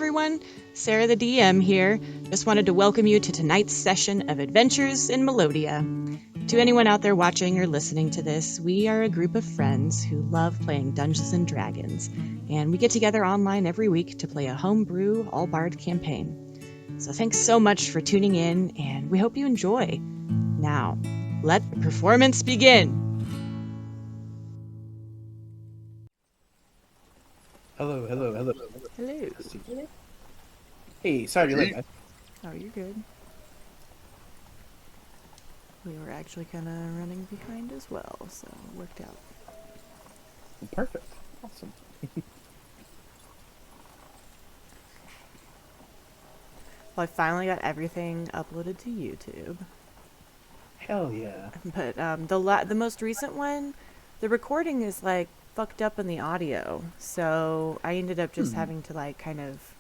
everyone. Sarah the DM here. Just wanted to welcome you to tonight's session of Adventures in Melodia. To anyone out there watching or listening to this, we are a group of friends who love playing Dungeons and Dragons, and we get together online every week to play a homebrew, all-bard campaign. So thanks so much for tuning in, and we hope you enjoy. Now, let the performance begin! Hello. Hello. Let's see. Hey, sorry to be late, guys. Oh, you're good. We were actually kind of running behind as well, so it worked out. Perfect. Awesome. Well, I finally got everything uploaded to YouTube. Hell yeah. But the most recent one, the recording is like fucked up in the audio, so I ended up just having to like kind of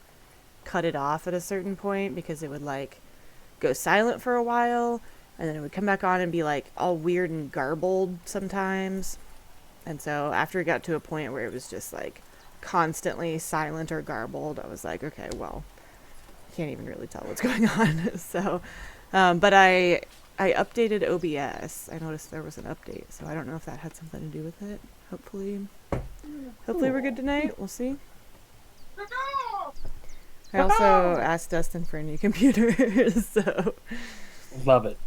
cut it off at a certain point because it would like go silent for a while, and then it would come back on and be like all weird and garbled sometimes. And so after it got to a point where it was just like constantly silent or garbled, I was like, okay, well, I can't even really tell what's going on. So, but I updated OBS. I noticed there was an update, so I don't know if that had something to do with it. Hopefully we're good tonight. We'll see. I also asked Dustin for a new computer, so Love it.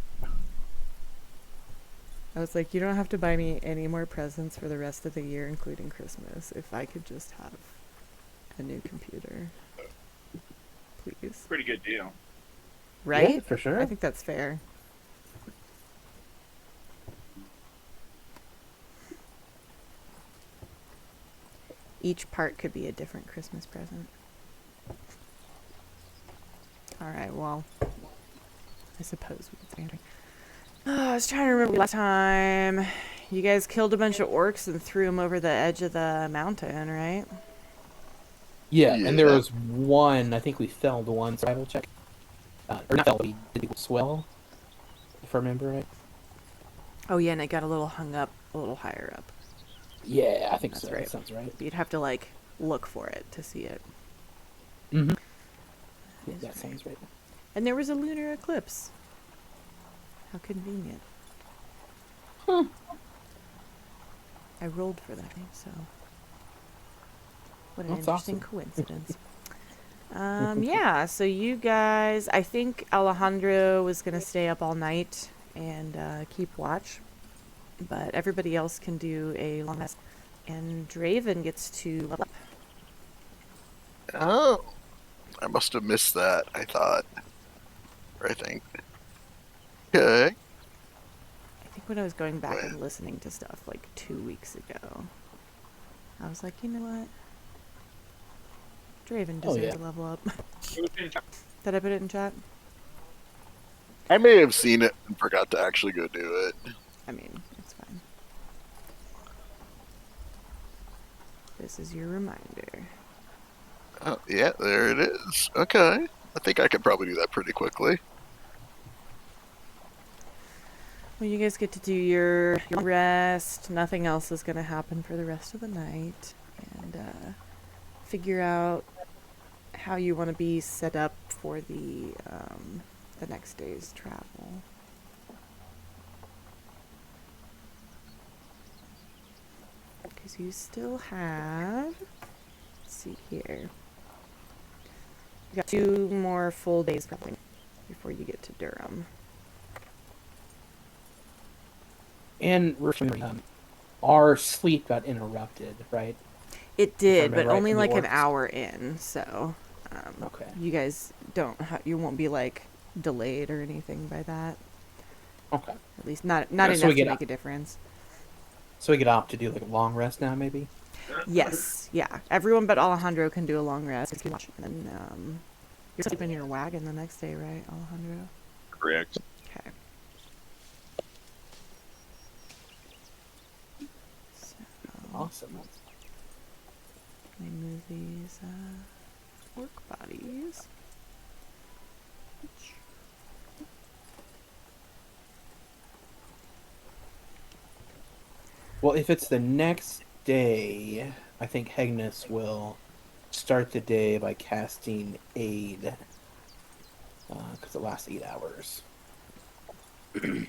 I was like, you don't have to buy me any more presents for the rest of the year, including Christmas, if I could just have a new computer. Please. Pretty good deal. Right? Yeah, for sure. I think that's fair. Each part could be a different Christmas present. Alright, well, I suppose we could say anything. Oh, I was trying to remember last time. You guys killed a bunch of orcs and threw them over the edge of the mountain, right? Yeah, and there was one, I think we failed one survival check. Or not failed, we did equal swell, if I remember right. Oh yeah, and it got a little hung up, a little higher up. Yeah, I think That's so. right. That sounds right. You'd have to, like, look for it to see it. Mm-hmm. Yeah, that sounds right. And there was a lunar eclipse. How convenient. Huh. I rolled for that, so... What an That's interesting awesome. coincidence. Yeah, so you guys... I think Alejandro was going to stay up all night and keep watch. But everybody else can do a long rest. And Draven gets to level up. Oh, I must have missed that. I thought, or I think. Okay. I think when I was going back and listening to stuff like 2 weeks ago, I was like, you know what? Draven deserves to level up. Did I put it in chat? I may have seen it and forgot to actually go do it. I mean, it's fine. This is your reminder. Oh, yeah, there it is. Okay. I think I could probably do that pretty quickly. Well, you guys get to do your rest. Nothing else is going to happen for the rest of the night. And figure out how you want to be set up for the next day's travel. Because you still have... Let's see here. You got 2 more full days probably before you get to Durham. And our sleep got interrupted, right? It did, but right, only like an orcs. hour in, so Okay. you guys you won't be like delayed or anything by that. Okay. At least not Yeah, enough so we to get make a difference. So we could opt to do like a long rest now, maybe? Yes, yeah. Everyone but Alejandro can do a long rest. And then you're sleeping in your wagon the next day, right, Alejandro? Correct. Okay. So, Awesome. let me move these orc bodies. Well, if it's the next day, I think Hegnus will start the day by casting Aid, because it lasts 8 hours. And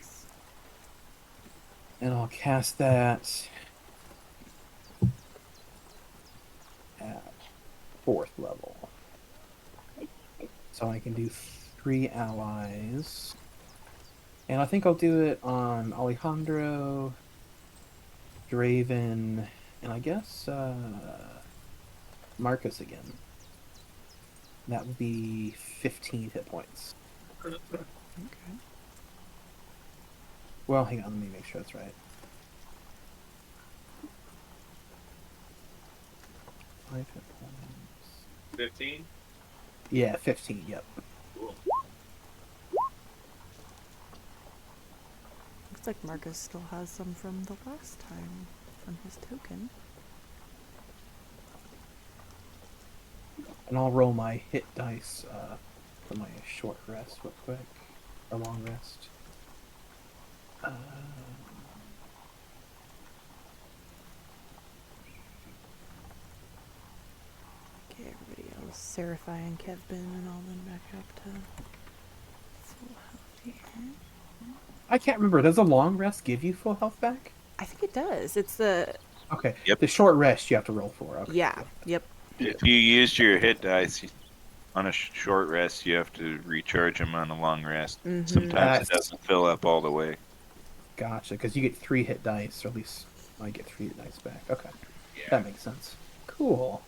I'll cast that at 4th level. So I can do 3 allies. And I think I'll do it on Alejandro, Draven, and I guess Marcus again. That would be 15 hit points. Okay. Well, hang on, let me make sure that's right. 5 hit points. 15? Yeah, 15, yep. Cool. Looks like Marcus still has some from the last time from his token. And I'll roll my hit dice for my short rest real quick. Or long rest. Okay, everybody else, Seraphi and Kevin and all them back up to full health here. I can't remember. Does a long rest give you full health back? I think it does. It's the Okay. Yep. The short rest you have to roll for. Okay. yeah. Yep. If you used your hit dice on a short rest, you have to recharge them on a long rest. Mhm. Sometimes it doesn't fill up all the way. Gotcha, because you get 3 hit dice, or at least I get 3 hit dice back. Okay. Yeah. That makes sense. Cool.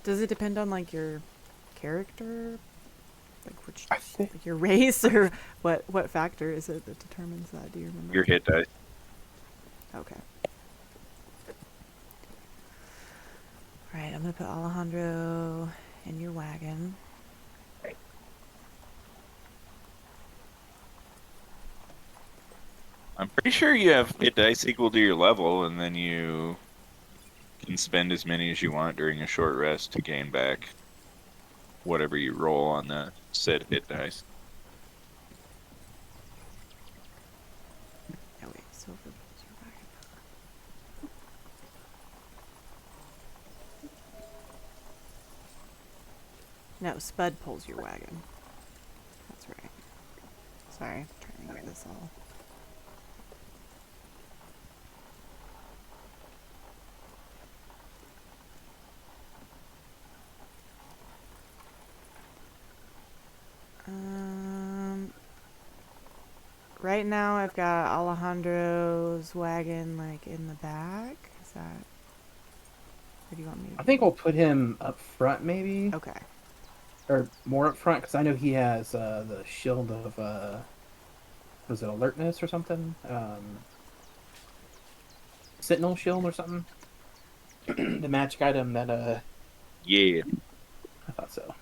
Does it depend on like your character, like which I think like your race, or what factor is it that determines that? Do you remember? Your hit dice. Okay. All right, I'm gonna put Alejandro in your wagon. I'm pretty sure you have hit dice equal to your level, and then you can spend as many as you want during a short rest to gain back whatever you roll on the said hit dice. Oh wait, silver pulls your wagon. No, Spud pulls your wagon. That's right. Sorry, trying to get this all. Right now I've got Alejandro's wagon like in the back. Is that? Or do you want me to? I think we'll put him up front, maybe, Okay. or more up front, because I know he has the shield of was it alertness or something? Sentinel shield or something. The magic item that Yeah. I thought so.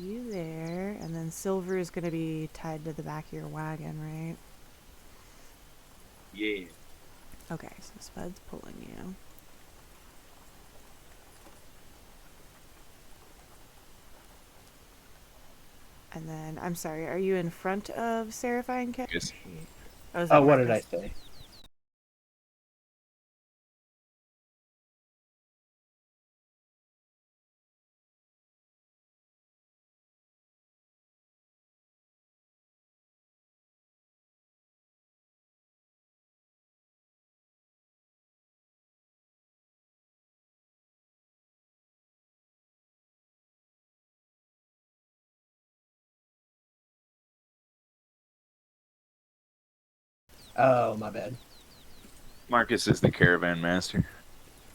you there, and then silver is going to be tied to the back of your wagon, right? Yeah. Okay, so Spud's pulling you. And then, I'm sorry, are you in front of Seraphine Cat? Yes. Oh, is that what did I Marcus? say? Oh, my bad. Marcus is the caravan master.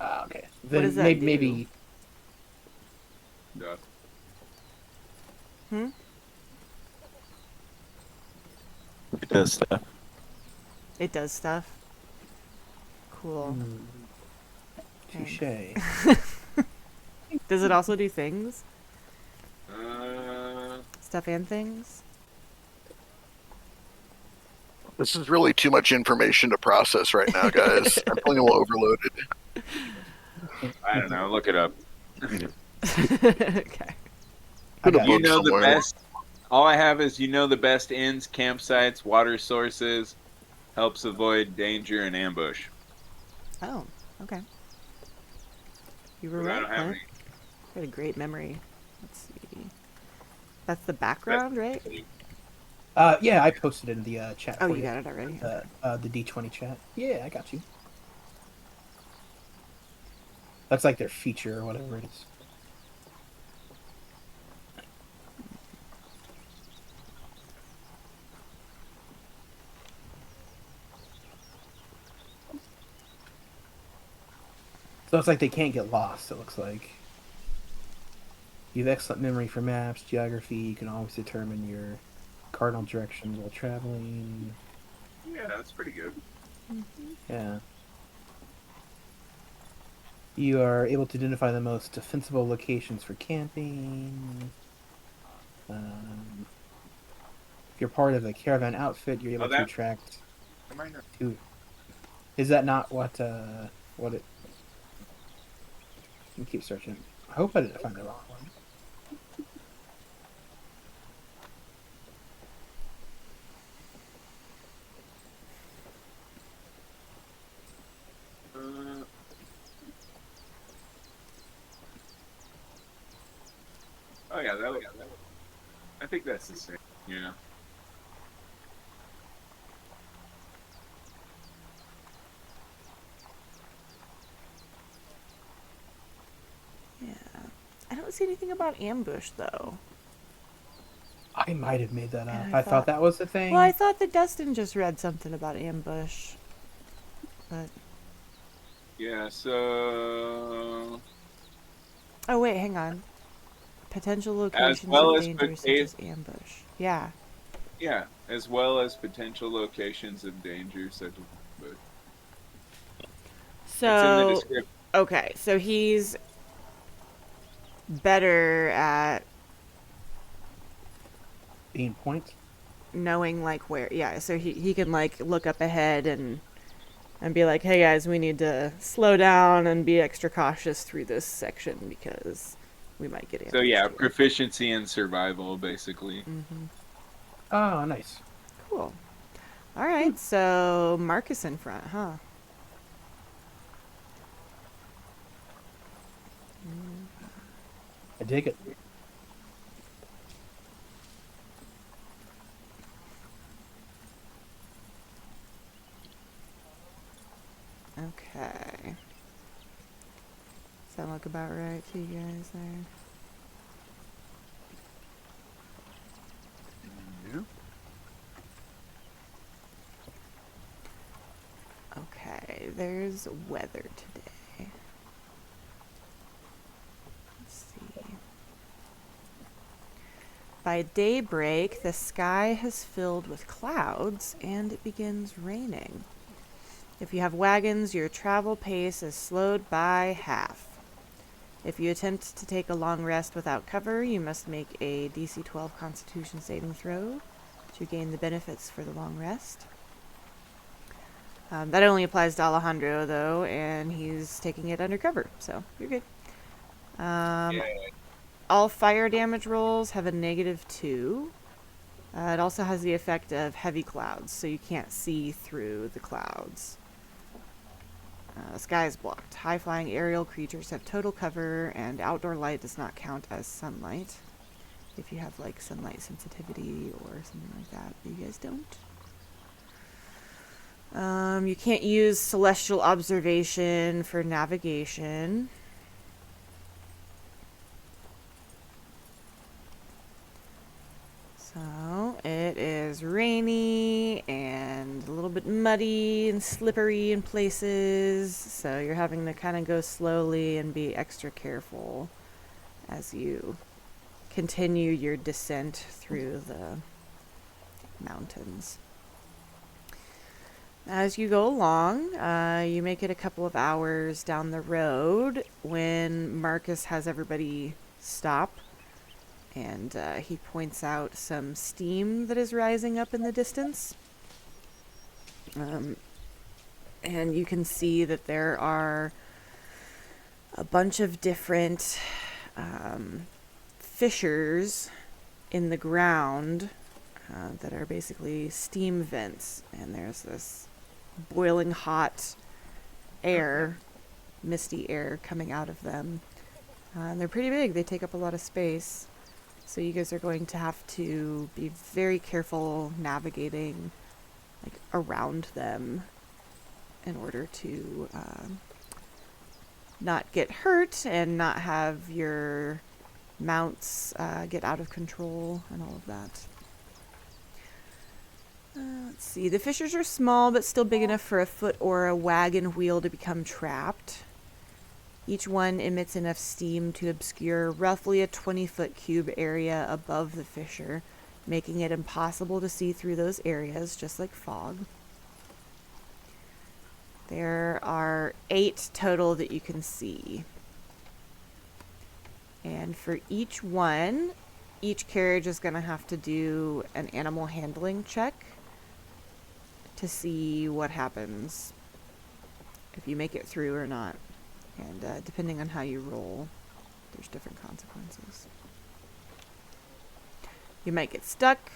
Okay. What Then does that do? maybe Hmm? It does stuff. It does stuff. Cool. Thanks. touche. Does it also do things? Uh, Stuff and things? This is really too much information to process right now, guys. I'm feeling a little overloaded. I don't know. Look it up. Okay. I Put a got You book know the somewhere. best. All I have is the best inns, campsites, water sources, helps avoid danger and ambush. Oh, okay. You were But I right, don't have Clint. any. You had a great memory. Let's see. That's the background, right? Yeah, I posted it in the chat Oh, for you you. got it already? The D20 chat. Yeah, I got you. That's like their feature or whatever it is. So it's like they can't get lost, it looks like. You have excellent memory for maps, geography. You can always determine your cardinal directions while traveling. Yeah, that's pretty good. Yeah. You are able to identify the most defensible locations for camping. If you're part of a caravan outfit, you're able to attract two. Is that not what it? Let me keep searching. I hope I didn't find the wrong one. Oh yeah, that. I think that's the same. Yeah. Yeah. I don't see anything about ambush, though. I might have made that up. And I thought that was the thing. Well, I thought that Dustin just read something about ambush. But... Yeah. So. Oh, wait, hang on. Potential As locations well of as danger such as ambush. Yeah. Yeah, as well as potential locations of danger such as. But it's in the So, description. okay, so he's better at being point. knowing like where. Yeah, so he can like look up ahead and be like, hey guys, we need to slow down and be extra cautious through this section because we might get ambushed. So yeah, here. proficiency in survival, basically. Mm-hmm. Oh, nice. Cool. All right, so Marcus in front, huh? I dig it. Okay. Does that look about right to you guys there? Okay, there's weather today. Let's see. By daybreak, the sky has filled with clouds and it begins raining. If you have wagons, your travel pace is slowed by half. If you attempt to take a long rest without cover, you must make a DC 12 Constitution saving throw to gain the benefits for the long rest. That only applies to Alejandro, though, and he's taking it undercover, so you're good. All fire damage rolls have a -2. It also has the effect of heavy clouds, so you can't see through the clouds. The sky is blocked. High-flying aerial creatures have total cover, and outdoor light does not count as sunlight. If you have, like, sunlight sensitivity or something like that, but you guys don't. You can't use celestial observation for navigation. So, it is rainy and a little bit muddy and slippery in places, so you're having to kind of go slowly and be extra careful as you continue your descent through the mountains. As you go along, you make it a couple of hours down the road when Marcus has everybody stop. And he points out some steam that is rising up in the distance. And you can see that there are a bunch of different fissures in the ground that are basically steam vents. And there's this boiling hot air, misty air coming out of them. And they're pretty big. They take up a lot of space. So you guys are going to have to be very careful navigating, like, around them in order to not get hurt and not have your mounts get out of control and all of that. Let's see. The fissures are small, but still big enough for a foot or a wagon wheel to become trapped. Each one emits enough steam to obscure roughly a 20-foot cube area above the fissure, making it impossible to see through those areas, just like fog. There are 8 total that you can see. And for each one, each carriage is going to have to do an animal handling check to see what happens, if you make it through or not. And depending on how you roll, there's different consequences. You might get stuck,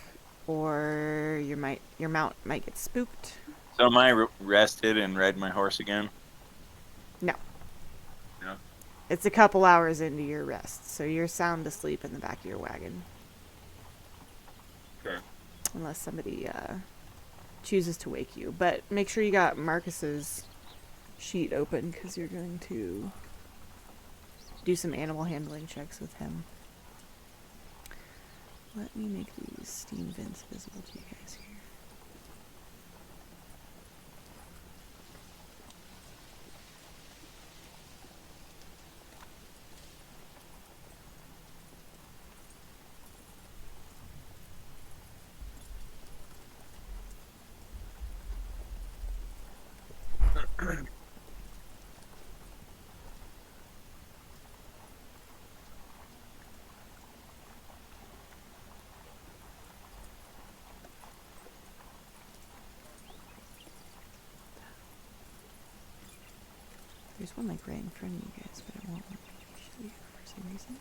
or your mount might get spooked. So am I rested and ride my horse again? No. No? It's a couple hours into your rest, so you're sound asleep in the back of your wagon. Sure. Unless somebody chooses to wake you. But make sure you got Marcus's sheet open, because you're going to do some animal handling checks with him. Let me make these steam vents visible to you guys here. There's one, like, right in front of you guys, but it won't let me show you for some reason.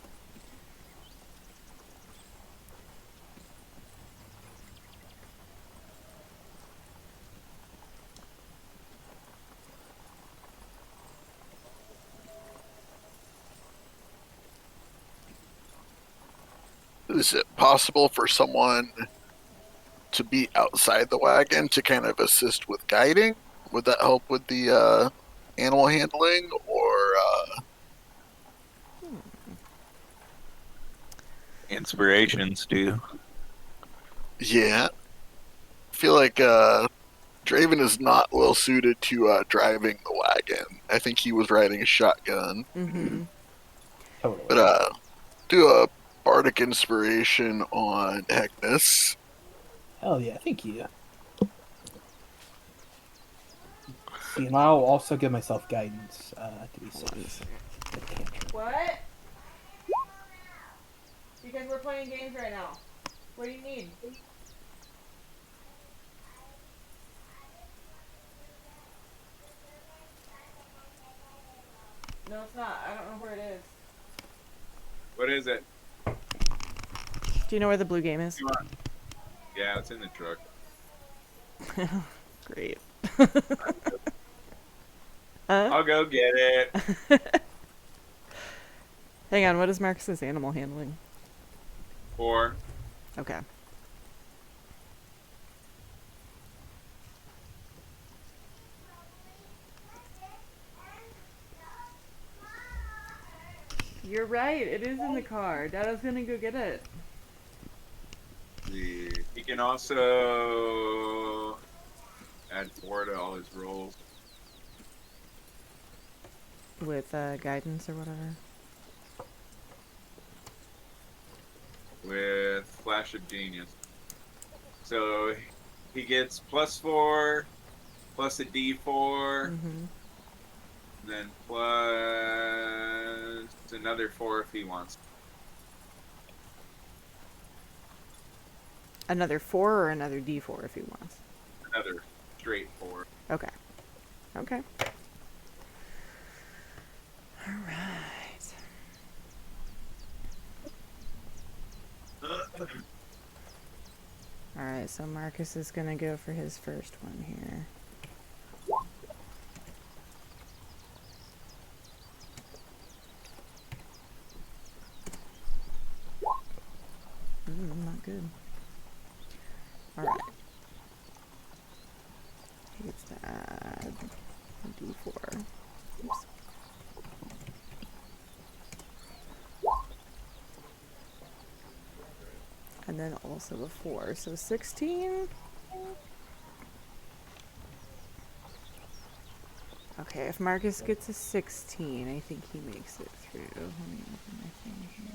Is it possible for someone to be outside the wagon to kind of assist with guiding? Would that help with the animal handling, or Inspirations do. yeah? I feel like Draven is not well suited to driving the wagon. I think he was riding a shotgun. Mm-hmm. Totally. But do a bardic inspiration on Heckness. Hell yeah, thank you. See, and I'll also give myself guidance to be safe. Good cantrip. What? Because we're playing games right now. What do you need? No, it's not. I don't know where it is. What is it? Do you know where the blue game is? Come on. Yeah, it's in the truck. Great. I'll go get it. Hang on, what is Marcus's animal handling? 4. Okay. You're right, it is in the car. Dada's gonna go get it. He can also add 4 to all his rolls. With guidance or whatever. With Flash of Genius. So he gets +4, plus a D4, Mm-hmm. then plus another 4 if he wants. Another 4 or another D4 if he wants. Another straight 4. Okay. Okay. Alright. Alright, so Marcus is gonna go for his first one here. Not good. Alright. He gets to add a D4. Oops. And then also a 4, so 16. Okay, if Marcus gets a 16, I think he makes it through. Let me open my thing here.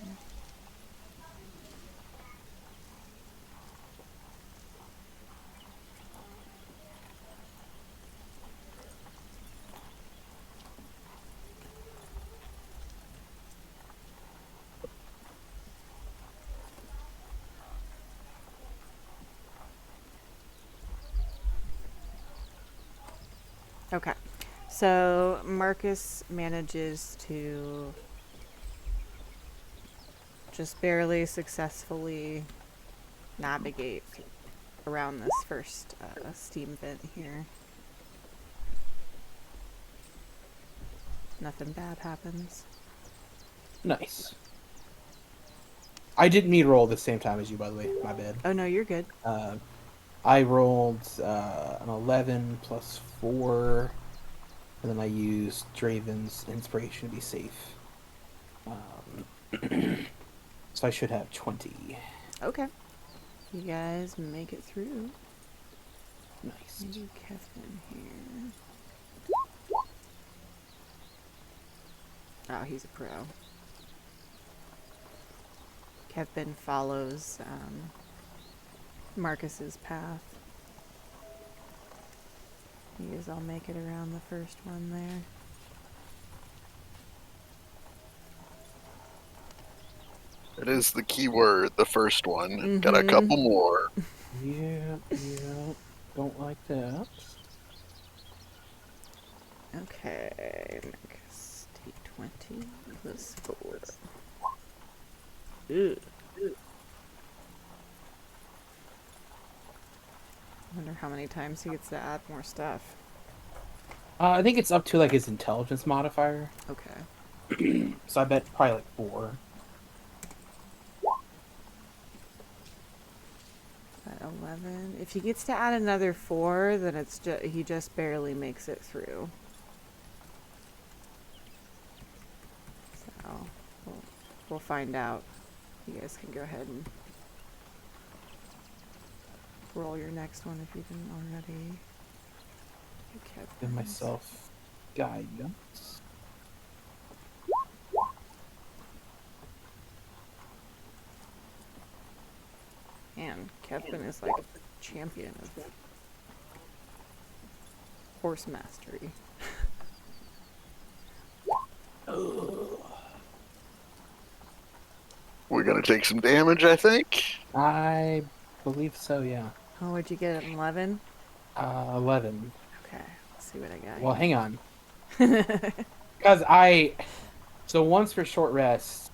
Okay, so Marcus manages to just barely successfully navigate around this first steam vent here. Nothing bad happens. Nice. I didn't mean to roll at the same time as you, by the way. My bad. Oh no, you're good. I rolled an 11 plus 4, and then I used Draven's inspiration to be safe. So I should have 20. Okay. You guys make it through. Nice. Maybe Kevin here. Oh, he's a pro. Kevin follows Marcus's path. You guys all make it around the first one there. It is the key word, the first one. Got a couple more. Yeah. Don't like that. Okay, Marcus, take 20 plus 4. Ugh. I wonder how many times he gets to add more stuff. I think it's up to like his intelligence modifier. Okay. So I bet probably like 4. At 11. If he gets to add another 4, then it's he just barely makes it through. So we'll find out. You guys can go ahead and roll your next one if you didn't already. Give myself guidance. Man, Kevin is like a champion of horse mastery. Oh. We're gonna take some damage, I think. I believe so, yeah. Oh, what'd you get? An 11? 11. Okay, let's see what I got. Well, hang on. Because so once for short rest,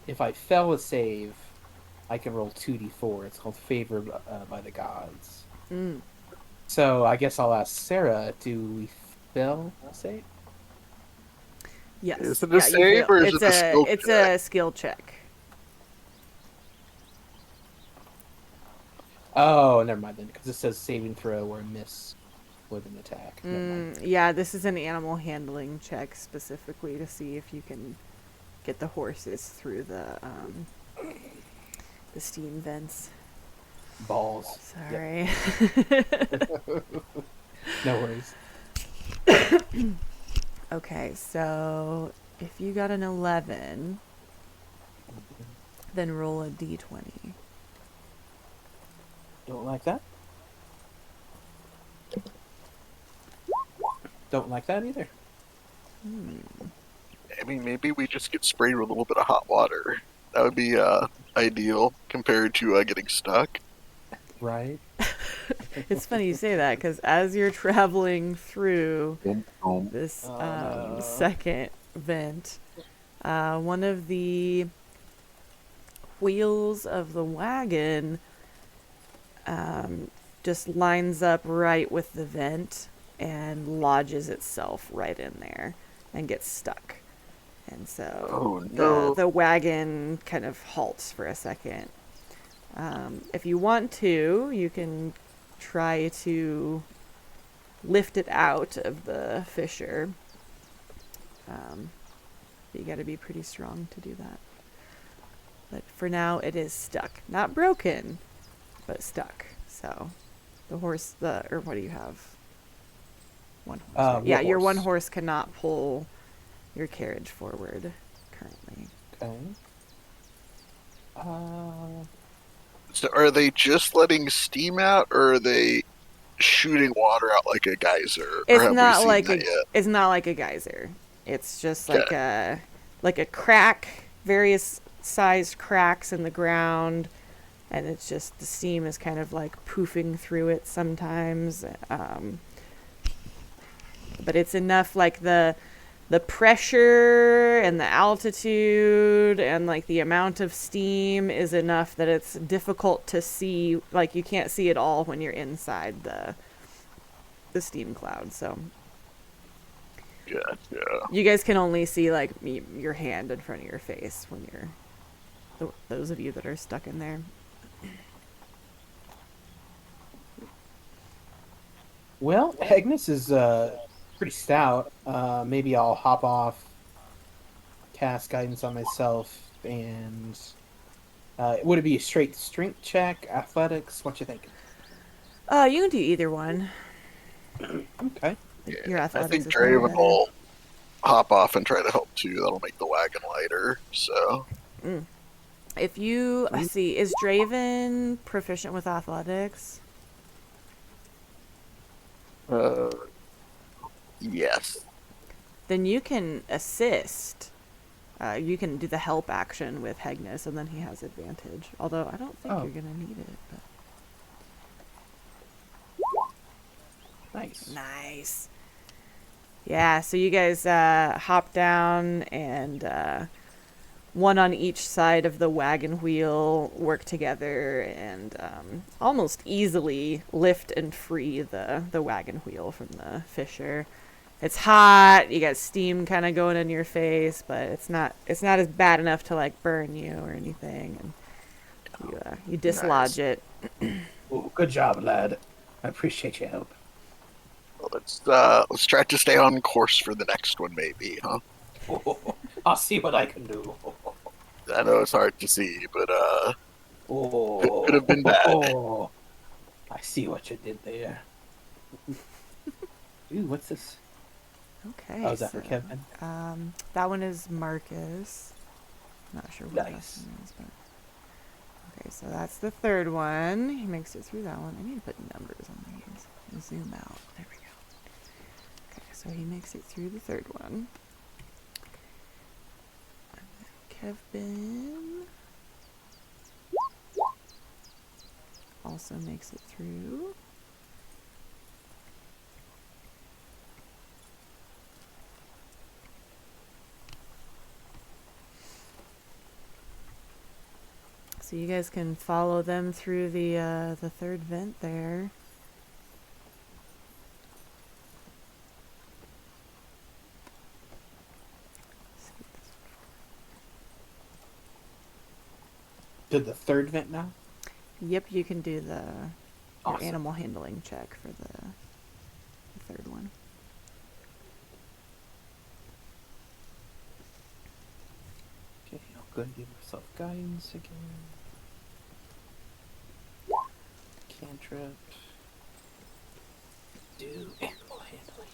if I fail a save, I can roll 2d4. It's called Favor by the Gods. Mm. So I guess I'll ask Sarah, do we fail a save? Yes. Is it a you save fail. or is it a skill It's check? a skill check. Oh, never mind then, because it says saving throw or miss with an attack. Never mind. Yeah, this is an animal handling check specifically to see if you can get the horses through the steam vents. Balls. Sorry. No worries. Okay, so if you got an 11, then roll a d20. Don't like that? Don't like that either. I mean, maybe we just get sprayed with a little bit of hot water. That would be ideal compared to getting stuck. Right. It's funny you say that because as you're traveling through Um, this no. second vent, one of the wheels of the wagon just lines up right with the vent and lodges itself right in there and gets stuck. And so Oh, no. the wagon kind of halts for a second. If you want to, you can try to lift it out of the fissure. But you got to be pretty strong to do that. But for now, it is stuck. Not broken, but stuck. So the horse, or what do you have? One horse. Right? Yeah, your one horse cannot pull your carriage forward currently. Okay. So are they just letting steam out, or are they shooting water out like a geyser? Or It's have not we seen like that yet? it's not like a geyser. It's just like a crack, various sized cracks in the ground, and it's just the steam is kind of like poofing through it sometimes. But it's enough, like the pressure and the altitude and like the amount of steam is enough that it's difficult to see. Like you can't see it all when you're inside the steam cloud. So Yeah. you guys can only see like your hand in front of your face when you're those of you that are stuck in there. Well, Agnes is pretty stout. Maybe I'll hop off, cast guidance on myself, and would it be a straight strength check, athletics? What you think? You can do either one. Okay. Your I athletics think is probably Draven better. will hop off and try to help too. That'll make the wagon lighter. So If you see, is Draven proficient with athletics? yes. Then you can assist. You can do the help action with Hegnus, and then he has advantage. Although I don't think you're gonna need it. But... Nice. Yeah. So you guys hop down, and one on each side of the wagon wheel work together, and almost easily lift and free the wagon wheel from the fissure. It's hot. You got steam kind of going in your face, but it's not as bad enough to like burn you or anything. And you dislodge it. Ooh, good job, lad. I appreciate your help. Well, let's try to stay on course for the next one, maybe, huh? I'll see what I can do. I know it's hard to see, but Oh, could have been bad. I see what you did there. Ooh, what's this? Okay. Oh, is that for Kevin? That one is Marcus. Not sure what that one is, but okay. So that's the third one. He makes it through that one. I need to put numbers on these. I'll zoom out. There we go. Okay, so he makes it through the third one. And then Kevin. also makes it through. So you guys can follow them through the third vent there. Did the third vent now? Yep, you can do the your Awesome. animal handling check for the third one. Okay, I'll go and give myself guidance again. Cantrip. Do animal handling.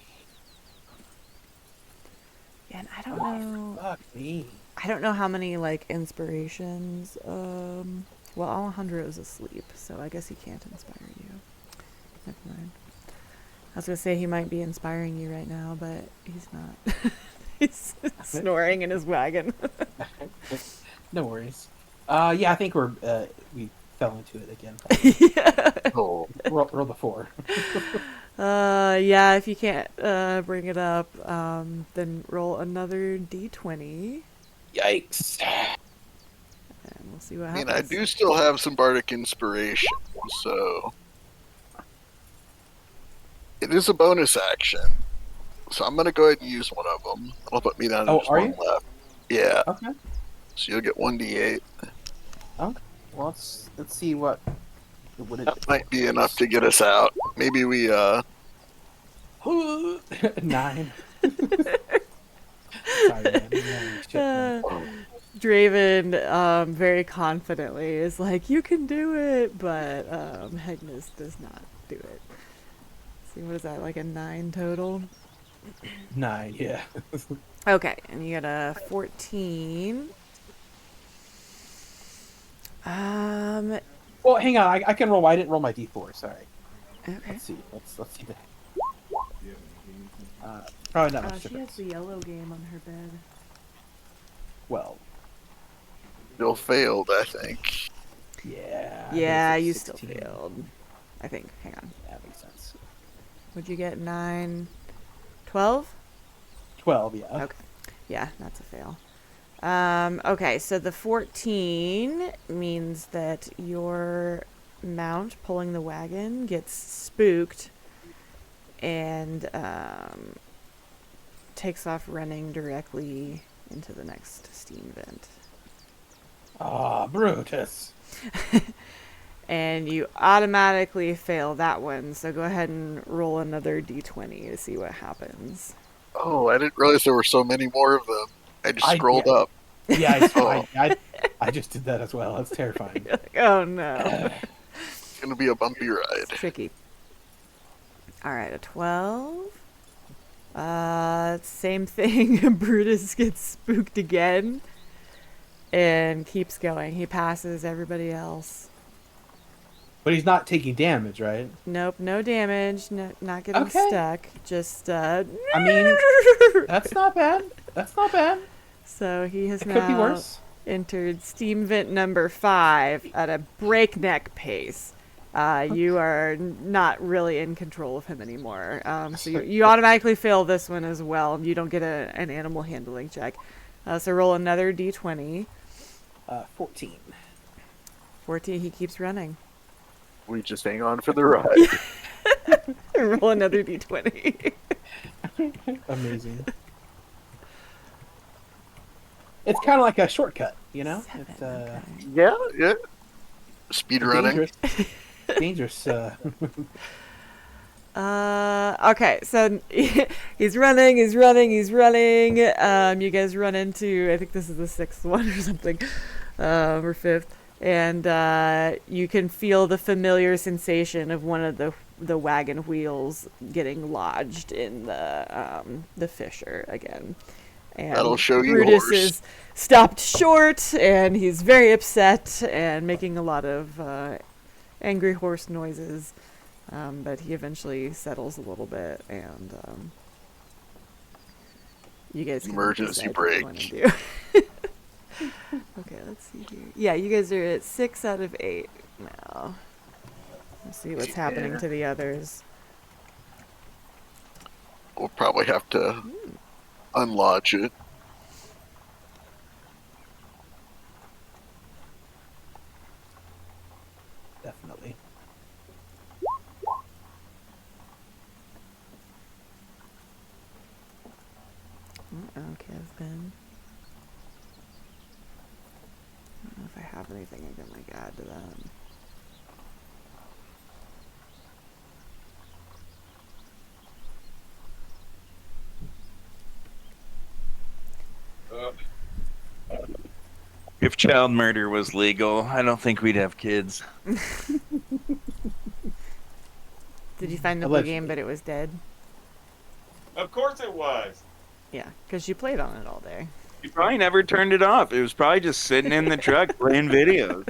Yeah, and I don't know. Fuck me. I don't know how many like inspirations. Well, Alejandro's asleep, so I guess he can't inspire you. Never mind. I was gonna say he might be inspiring you right now, but he's not. He's snoring in his wagon. No worries. Yeah, I think we fell into it again. Yeah. Oh, Roll the 4. Yeah. If you can't bring it up, then roll another d20, Yikes. and we'll see what I happens. mean, I do still have some bardic inspiration, so it is a bonus action. So I'm gonna go ahead and use one of them. That'll put me down to just are one you? left. Yeah. Okay. So you'll get 1d8. Okay. Well, let's see what it That might be enough to get us out. Maybe we 9. Sorry, man. Shit, man. Draven very confidently is like, you can do it, but Hegnus does not do it. See, what is that, like a 9 total? 9, yeah. Okay, and you got a 14. Well, hang on. I can roll. I didn't roll my d4. Sorry. Okay. Let's see. Let's see the. Probably not much She has difference. the yellow game on her bed. 12. still failed, I think. Yeah. I Yeah, think you it's still 16. failed. I think. Hang on. Yeah, that makes sense. Would you get 9? 12? 12, yeah. Okay. Yeah, that's a fail. Okay, so the 14 means that your mount pulling the wagon gets spooked and takes off running directly into the next steam vent. Ah, Brutus. And you automatically fail that one, so go ahead and roll another d20 to see what happens. Oh, I didn't realize there were so many more of them. I just I- scrolled yeah. up. Yeah, Oh. I just did that as well. That's terrifying. You're like, oh no. It's gonna be a bumpy ride. It's tricky. Alright, a 12. Same thing. Brutus gets spooked again and keeps going. He passes everybody else. But he's not taking damage, right? Nope, no damage, not getting Okay. stuck. Just I mean, that's not bad. That's not bad. So he has It now could be worse. entered steam vent number 5 at a breakneck pace. You are not really in control of him anymore. So you automatically fail this one as well. You don't get an animal handling check. So roll another d20. 14. 14, he keeps running. We just hang on for the ride. Roll another d20. Amazing. It's kind of like a shortcut, you know? 7, It's okay. Yeah. Speed running. Dangerous. Okay, so he's running. You guys run into, I think this is the 6th one or something, or 5th, and you can feel the familiar sensation of one of the wagon wheels getting lodged in the fissure again. And That'll show you Brutus horse. is stopped short, and he's very upset and making a lot of angry horse noises. But he eventually settles a little bit, and you guys can Emergency decide what you wanna brake. do. Okay, let's see here. Yeah, you guys are at 6 out of 8 now. Let's see what's happening to the others. We'll probably have to unlodge it. Definitely. Okay, I've been. I don't know if I have anything I can like add to that. If child murder was legal, I don't think we'd have kids. Did you find the blue Allegedly. game, but it was dead? Of course it was. Yeah, because you played on it all day. You probably never turned it off. It was probably just sitting in the truck playing videos.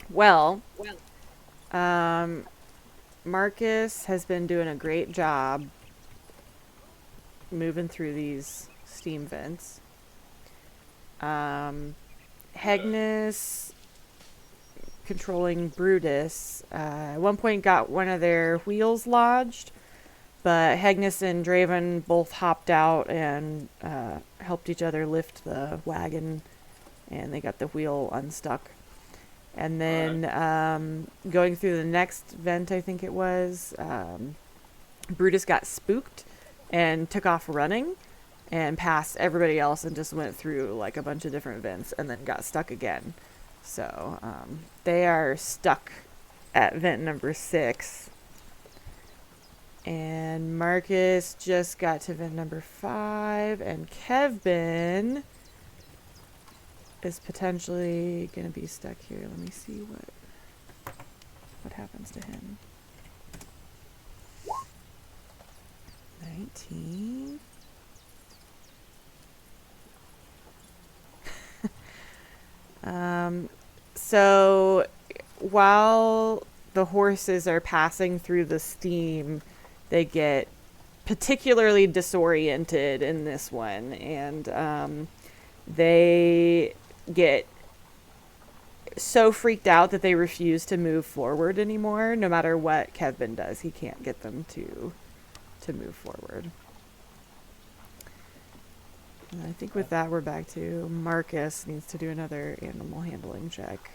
Well, Marcus has been doing a great job moving through these steam vents. Hegnis controlling Brutus at one point got one of their wheels lodged, but Hegnis and Draven both hopped out and helped each other lift the wagon, and they got the wheel unstuck. And then going through the next vent, I think it was, Brutus got spooked and took off running and passed everybody else and just went through like a bunch of different vents and then got stuck again. So they are stuck at vent number 6. And Marcus just got to vent number 5, and Kevin is potentially going to be stuck here. Let me see what happens to him. 19. So while the horses are passing through the steam, they get particularly disoriented in this one, and they get so freaked out that they refuse to move forward anymore. No matter what Kevin does, he can't get them to move forward. And I think with that, we're back to Marcus needs to do another animal handling check.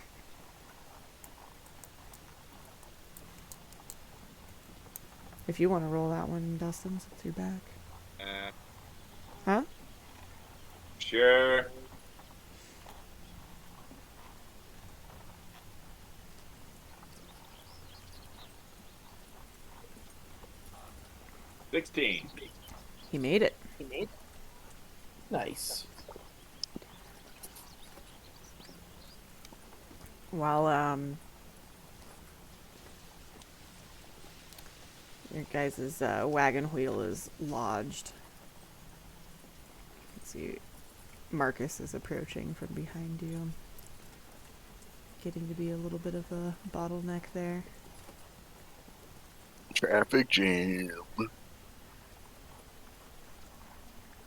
If you want to roll that one, Dustin, since you're back. Huh? Sure. $16. He made it. Nice. While your guys' wagon wheel is lodged. You can see Marcus is approaching from behind you. Getting to be a little bit of a bottleneck there. Traffic jam.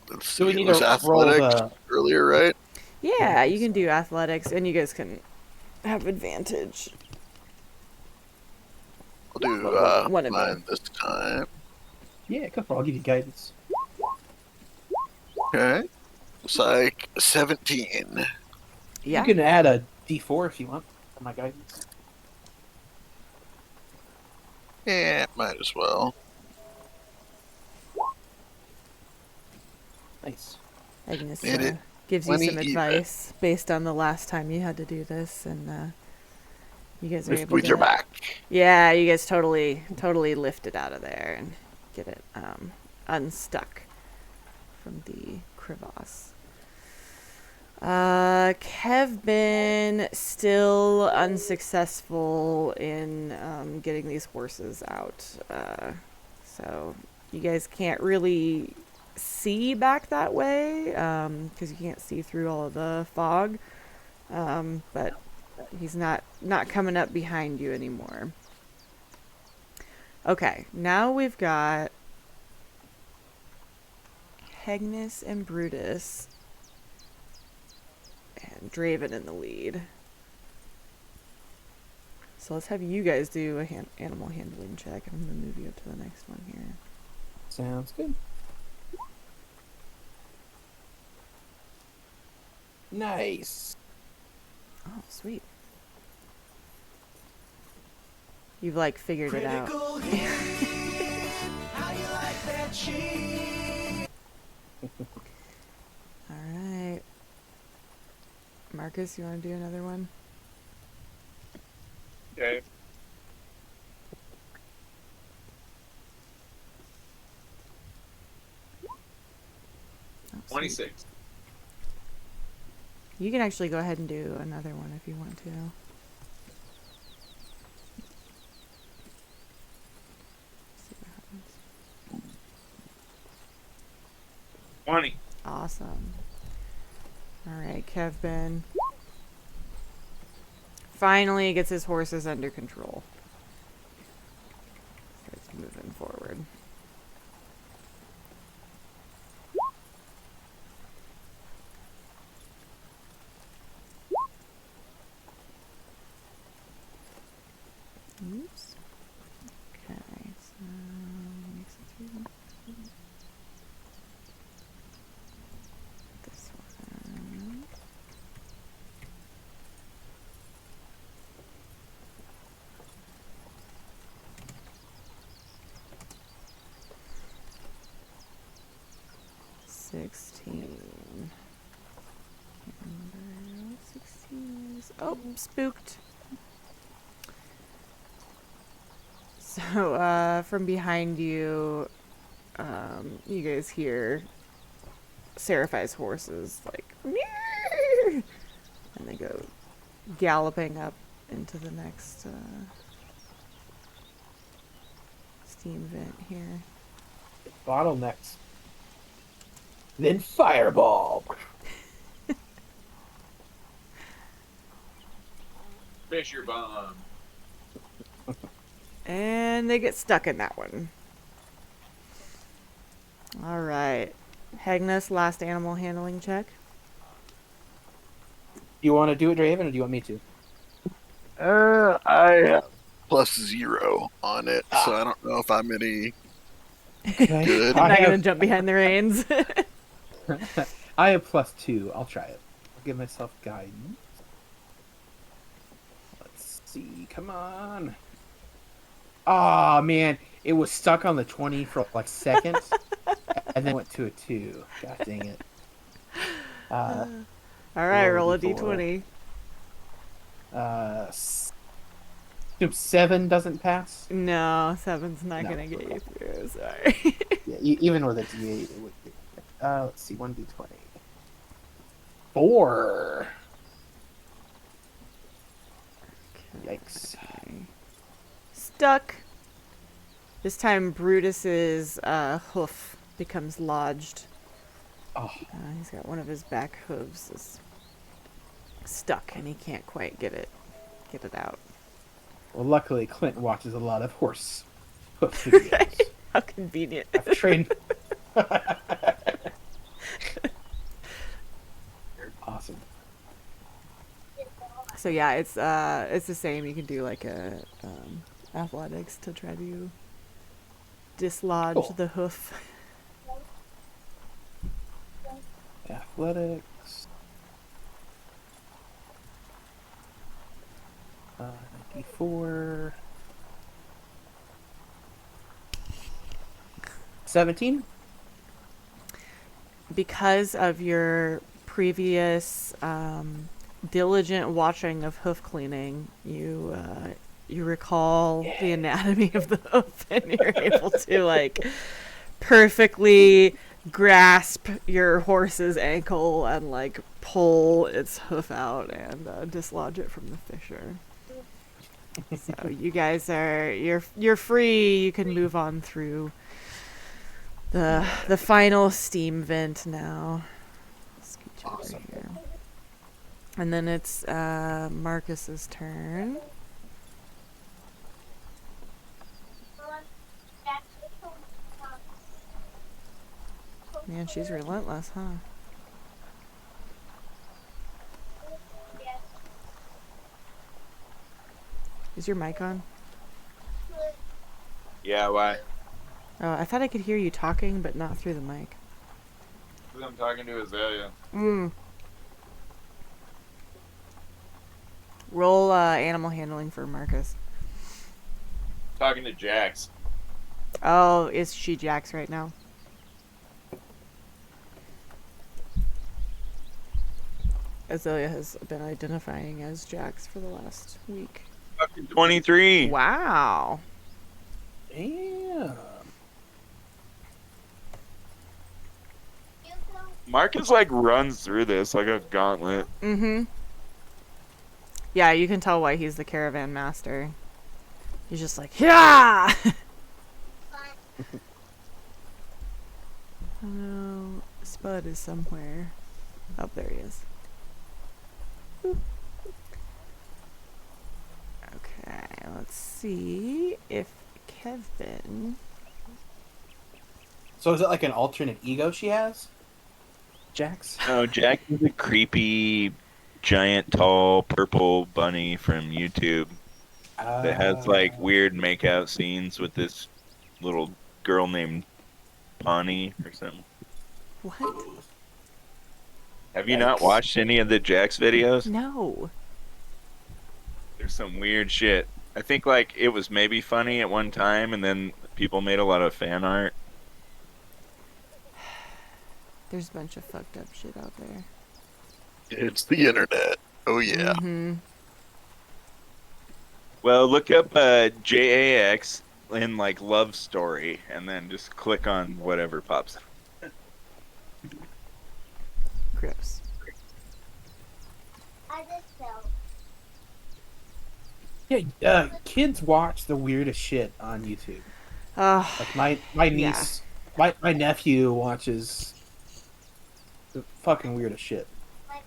Let's So we see, need it was to roll athletics earlier, right? Yeah, you can do athletics, and you guys can have advantage. I'll do One of mine them. this time. Yeah, go for it. I'll give you guidance. Okay. Looks like 17. Yeah. You can add a D4 if you want for my guidance. Yeah, might as well. Nice. Agnes And it gives you some 20 even. advice based on the last time you had to do this, and you guys are able With to. your back. Yeah, you guys totally lift it out of there and get it unstuck from the crevasse. Kevin still unsuccessful in getting these horses out. So you guys can't really see back that way because you can't see through all of the fog. But he's not coming up behind you anymore. Okay, now we've got Hegnis and Brutus. And and Draven in the lead. So let's have you guys do a animal handling check, and I'm going to move you up to the next one here. Sounds good. Nice. Oh, sweet. You've like figured it out. Alright. Marcus, you want to do another one? Okay. Oh, sweet. 26. You can actually go ahead and do another one if you want to. See what happens. 20. Awesome. Alright, Kevin finally gets his horses under control. Starts moving forward. Oops. Okay, so makes it through this one. Number 16 is spooked. So, from behind you, you guys hear Seraphai's horses, like, "Meow!" And they go galloping up into the next, steam vent here. Bottlenecks. Then fireball. Fisher bomb. And they get stuck in that one. Alright. Hegnus, last animal handling check. Do you want to do it, Draven, or do you want me to? I have +0 on it, so I don't know if I'm any Okay. good. I'm not I gonna have, jump behind the reins. I have +2. I'll try it. I'll give myself guidance. Let's see. Come on. Oh man, it was stuck on the 20 for like seconds, and then went to a 2. God dang it. Alright, roll a D4. d20. 7 doesn't pass. No, 7's not No. gonna get you through, sorry. Yeah, even with a D8, it would be. Let's see, 1d20. 4. Yikes. Stuck. This time Brutus's hoof becomes lodged. Oh, He's got one of his back hooves is stuck and he can't quite get it out. well, luckily Clint watches a lot of horse hoof videos. How convenient. I've trained. Awesome. So yeah, it's the same. You can do like a athletics to try to dislodge Cool. the hoof. Athletics. D4. 17. Because of your previous diligent watching of hoof cleaning, you recall the anatomy of the hoof, and you're able to like perfectly grasp your horse's ankle and like pull its hoof out and dislodge it from the fissure. So you guys you're free. You can move on through the final steam vent now. Scooch over Awesome. here. And then it's Marcus's turn. Man, she's relentless, huh? Is your mic on? Yeah, why? Oh, I thought I could hear you talking, but not through the mic. Because I'm talking to Azalea. Roll animal handling for Marcus. Talking to Jax. Oh, is she Jax right now? Azalea has been identifying as Jax for the last week. Fucking 23. Wow. Damn. Marcus like runs through this like a gauntlet. Mm-hmm. Yeah, you can tell why he's the caravan master. He's just like, yeah! Oh no, Spud is somewhere. Oh, there he is. Boop. Okay, let's see if Kevin... So is it like an alternate ego she has? Jax? No, Jax is a creepy, giant, tall, purple bunny from YouTube that has like weird makeout scenes with this little girl named Pawnee or something. What? Have you not watched any of the Jax videos? No. There's some weird shit. I think like it was maybe funny at one time, and then people made a lot of fan art. There's a bunch of fucked up shit out there. It's the internet. Oh yeah. Mm-hmm. Well, look up JAX in like love story, and then just click on whatever pops up. Gross. Yeah, kids watch the weirdest shit on YouTube. Like my niece, my nephew watches the fucking weirdest shit. I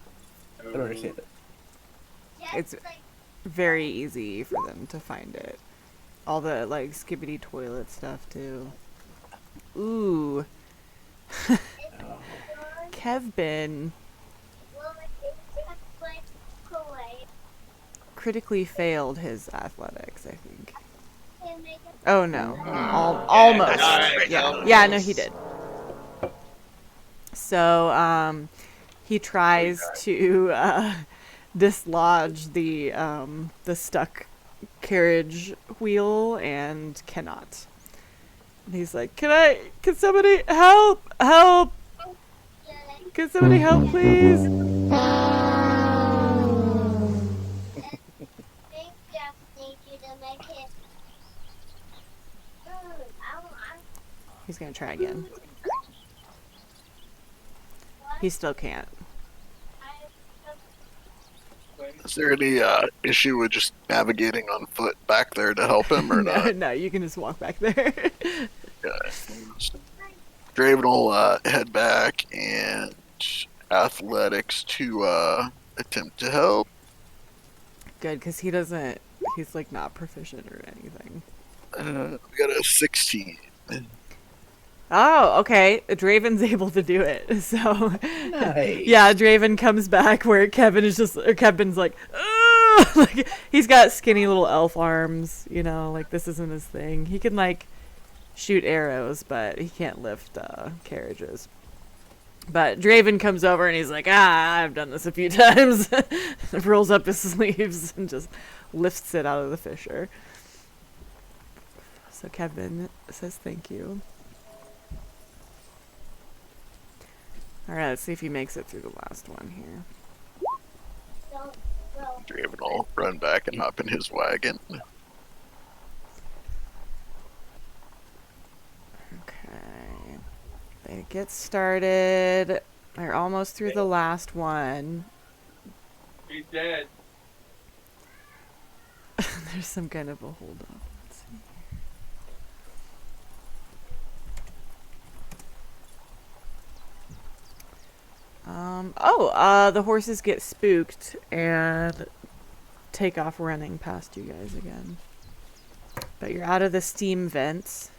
don't understand it. It's very easy for them to find it. All the like skibbity toilet stuff too. Ooh. Kevin critically failed his athletics, I think. Oh no. Almost. Yeah, no, he did. So, he tries to dislodge the stuck carriage wheel and cannot. And he's like, can somebody help? Can somebody help, please? He's gonna try again. He still can't. Is there any issue with just navigating on foot back there to help him or not? No, you can just walk back there. Draven will head back and athletics to attempt to help. Good, because he's like not proficient or anything. We got a 16. Oh, okay. Draven's able to do it. So, Nice. yeah, Draven comes back where Kevin's like, ugh! Like he's got skinny little elf arms. You know, like this isn't his thing. He can like shoot arrows, but he can't lift carriages. But Draven comes over and he's like, I've done this a few times. Rolls up his sleeves and just lifts it out of the fissure. So Kevin says thank you. Alright, let's see if he makes it through the last one here. Draven will run back and hop in his wagon. Okay. They get started. They're almost through the last one. He's dead. There's some kind of a hold up. Let's see. The horses get spooked and take off running past you guys again. But you're out of the steam vents.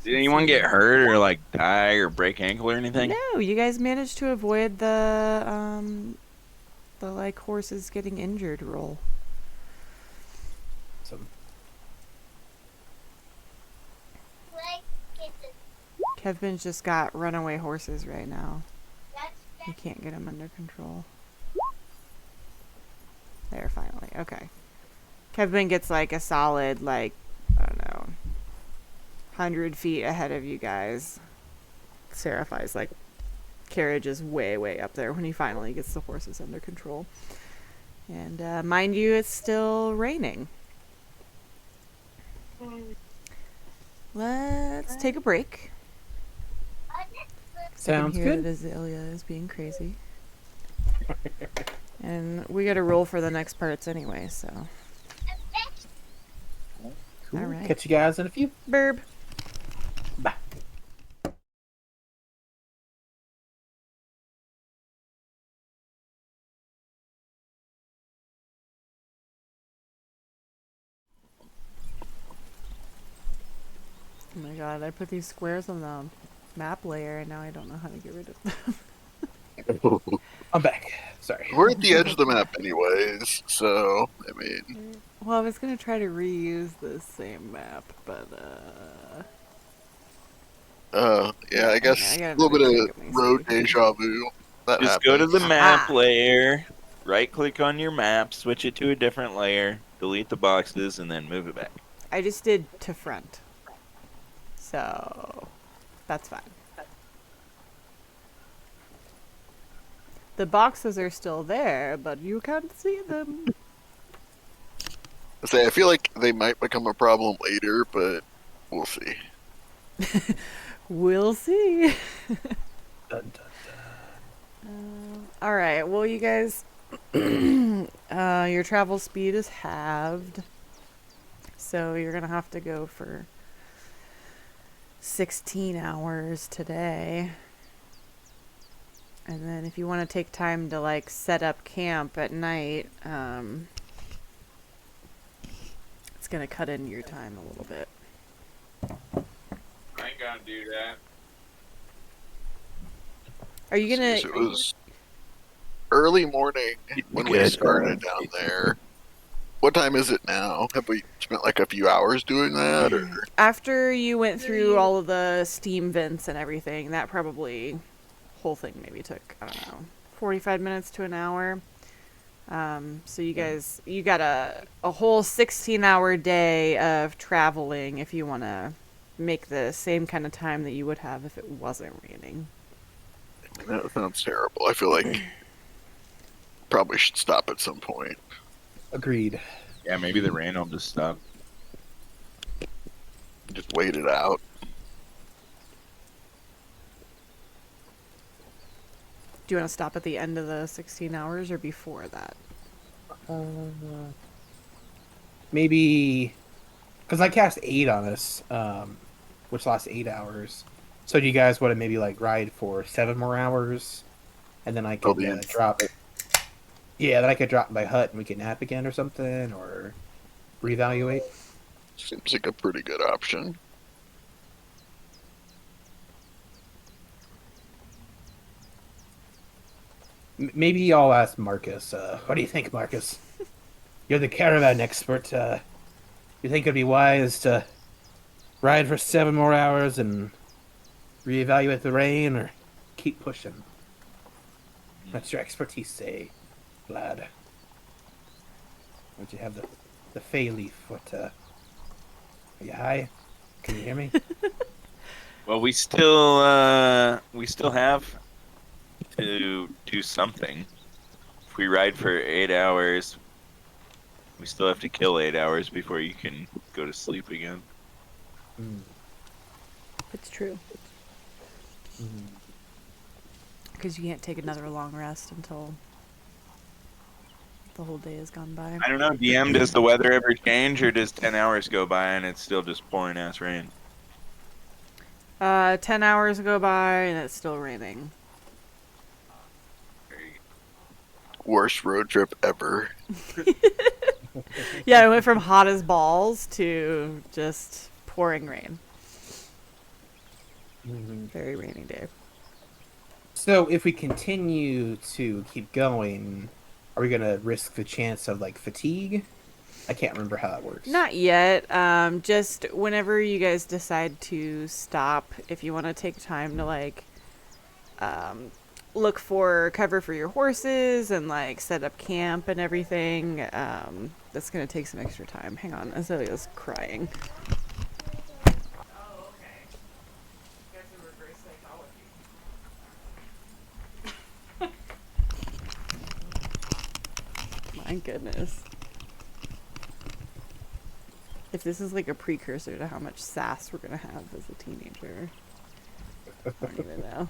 Did anyone get hurt or like die or break ankle or anything? No, you guys managed to avoid the the like horses getting injured roll. Some Kevin's just got runaway horses right now. You can't get them under control. There, finally. Okay. Kevin gets like a solid, like, I don't know, 100 feet ahead of you guys. Seraphi's like carriage is way, way up there when he finally gets the horses under control. And mind you, it's still raining. Let's take a break. sounds I can hear good. that Azalea is being crazy. And we got to roll for the next parts anyway, so. Cool. All right. Catch you guys in a few. Burb. Bye. Oh my god, I put these squares on the map layer and now I don't know how to get rid of them. I'm back. Sorry. We're at the edge of the map anyways, so, I mean... Well, I was gonna try to reuse this same map, but yeah, I guess I got a little bit another of thing of road my deja vu. That Just happens. go to the map Ah. layer, right-click on your map, switch it to a different layer, delete the boxes, and then move it back. I just did to front. So that's fine. The boxes are still there, but you can't see them. I feel like they might become a problem later, but we'll see. We'll see. Dun, dun, All right. Well, you guys, your travel speed is halved, so you're gonna have to go for 16 hours today. And then if you want to take time to like set up camp at night, it's gonna cut into your time a little bit. I ain't gonna do that. Are you gonna? So it was early morning when we Good. started down there. What time is it now? Have we spent like a few hours doing that, or After you went through all of the steam vents and everything, that probably whole thing maybe took, I don't know, 45 minutes to an hour. So you guys, you got a whole 16-hour day of traveling if you want to make the same kind of time that you would have if it wasn't raining. that sounds terrible. I feel like probably should stop at some point. Agreed. Yeah, maybe the rain will just stop. Just wait it out. Do you want to stop at the end of the 16 hours or before that? Maybe because I cast 8 on us, which lasts 8 hours. So do you guys want to maybe like ride for 7 more hours, and then I could the end. drop? Yeah, then I could drop my hut and we can nap again or something, or reevaluate. Seems like a pretty good option. Maybe I'll ask Marcus. What do you think, Marcus? You're the caravan expert. You think it'd be wise to ride for 7 more hours and reevaluate the rain, or keep pushing? What's your expertise say, lad? Would you have the fey leaf? What? Are you high? Can you hear me? Well, we still have to do something. If we ride for 8 hours, we still have to kill 8 hours before you can go to sleep again. It's true. Because you can't take another long rest until the whole day has gone by. I don't know, DM, does the weather ever change, or does 10 hours go by and it's still just pouring ass rain? 10 hours go by and it's still raining. Worst road trip ever. Yeah, it went from hot as balls to just pouring rain. Very rainy day. So if we continue to keep going, Are we gonna risk the chance of like fatigue? I can't remember how that works. Not yet. Just whenever you guys decide to stop, if you want to take time to like look for cover for your horses and like set up camp and everything, that's gonna take some extra time. Hang on, Azalea's crying. Oh, okay. That's a reverse psychology. My goodness. If this is like a precursor to how much sass we're gonna have as a teenager, I don't even know.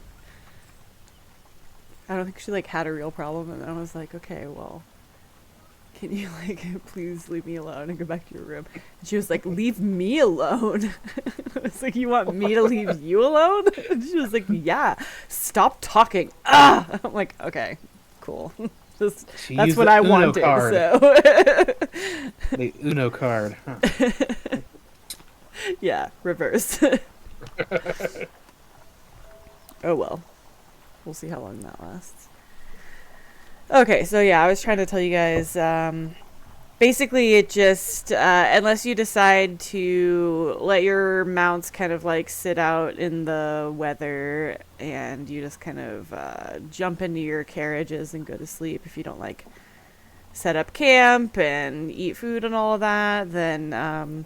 I don't think she like had a real problem, and then I was like, okay, well, can you like please leave me alone and go back to your room? And she was like, leave me alone. I was like, you want me to leave you alone? And she was like, yeah, stop talking. Ah, I'm like, okay, cool. That's what I wanted. Card. So the Uno card. Huh. Yeah, reverse. Oh well. We'll see how long that lasts. Okay, so yeah, I was trying to tell you guys, basically it just, unless you decide to let your mounts kind of like sit out in the weather and you just kind of jump into your carriages and go to sleep, if you don't like set up camp and eat food and all of that, then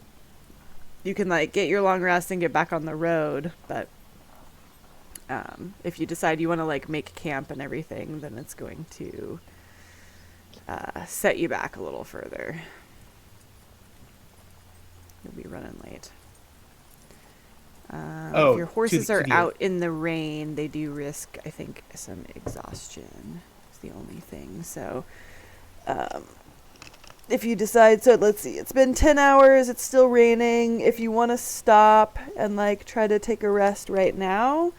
you can like get your long rest and get back on the road. But if you decide you want to like make camp and everything, then it's going to set you back a little further. You'll be running late. If your horses are out in the rain, they do risk, I think, some exhaustion. It's the only thing. So if you decide, so let's see, it's been 10 hours, it's still raining. If you want to stop and like try to take a rest right now,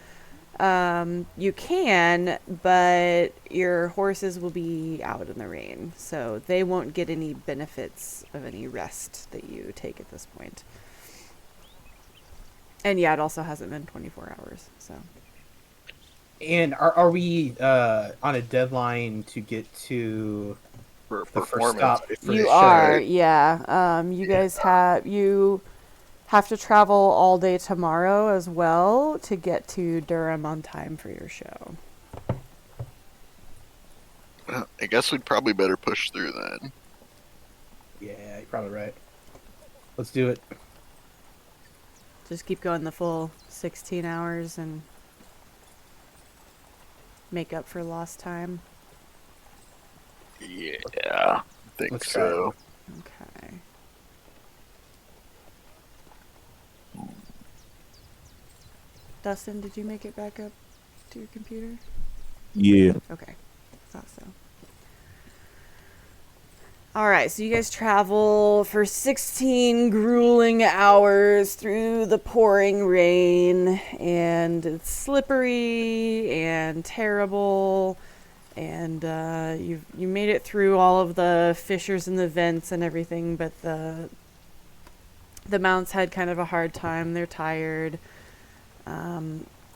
you can, but your horses will be out in the rain, so they won't get any benefits of any rest that you take at this point. And yeah, it also hasn't been 24 hours, so. And are we on a deadline to get to For the first performance. stop? For You the are, show? yeah. You guys have to travel all day tomorrow as well to get to Durham on time for your show. I guess we'd probably better push through then. Yeah, you're probably right. Let's do it. Just keep going the full 16 hours and make up for lost time. Yeah, I think Let's try so. Okay. Dustin, did you make it back up to your computer? Yeah. Okay. Thought so. Alright, so you guys travel for 16 grueling hours through the pouring rain, and it's slippery and terrible, and you made it through all of the fissures and the vents and everything, but the mounts had kind of a hard time. They're tired.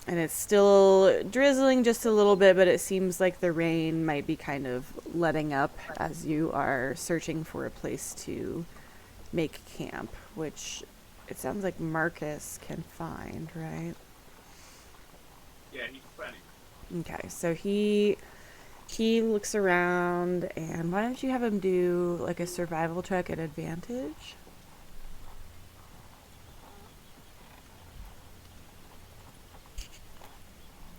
And it's still drizzling just a little bit, but it seems like the rain might be kind of letting up as you are searching for a place to make camp, which it sounds like Marcus can find, right? Yeah, he's funny. Okay, so he looks around, and why don't you have him do like a survival check at advantage?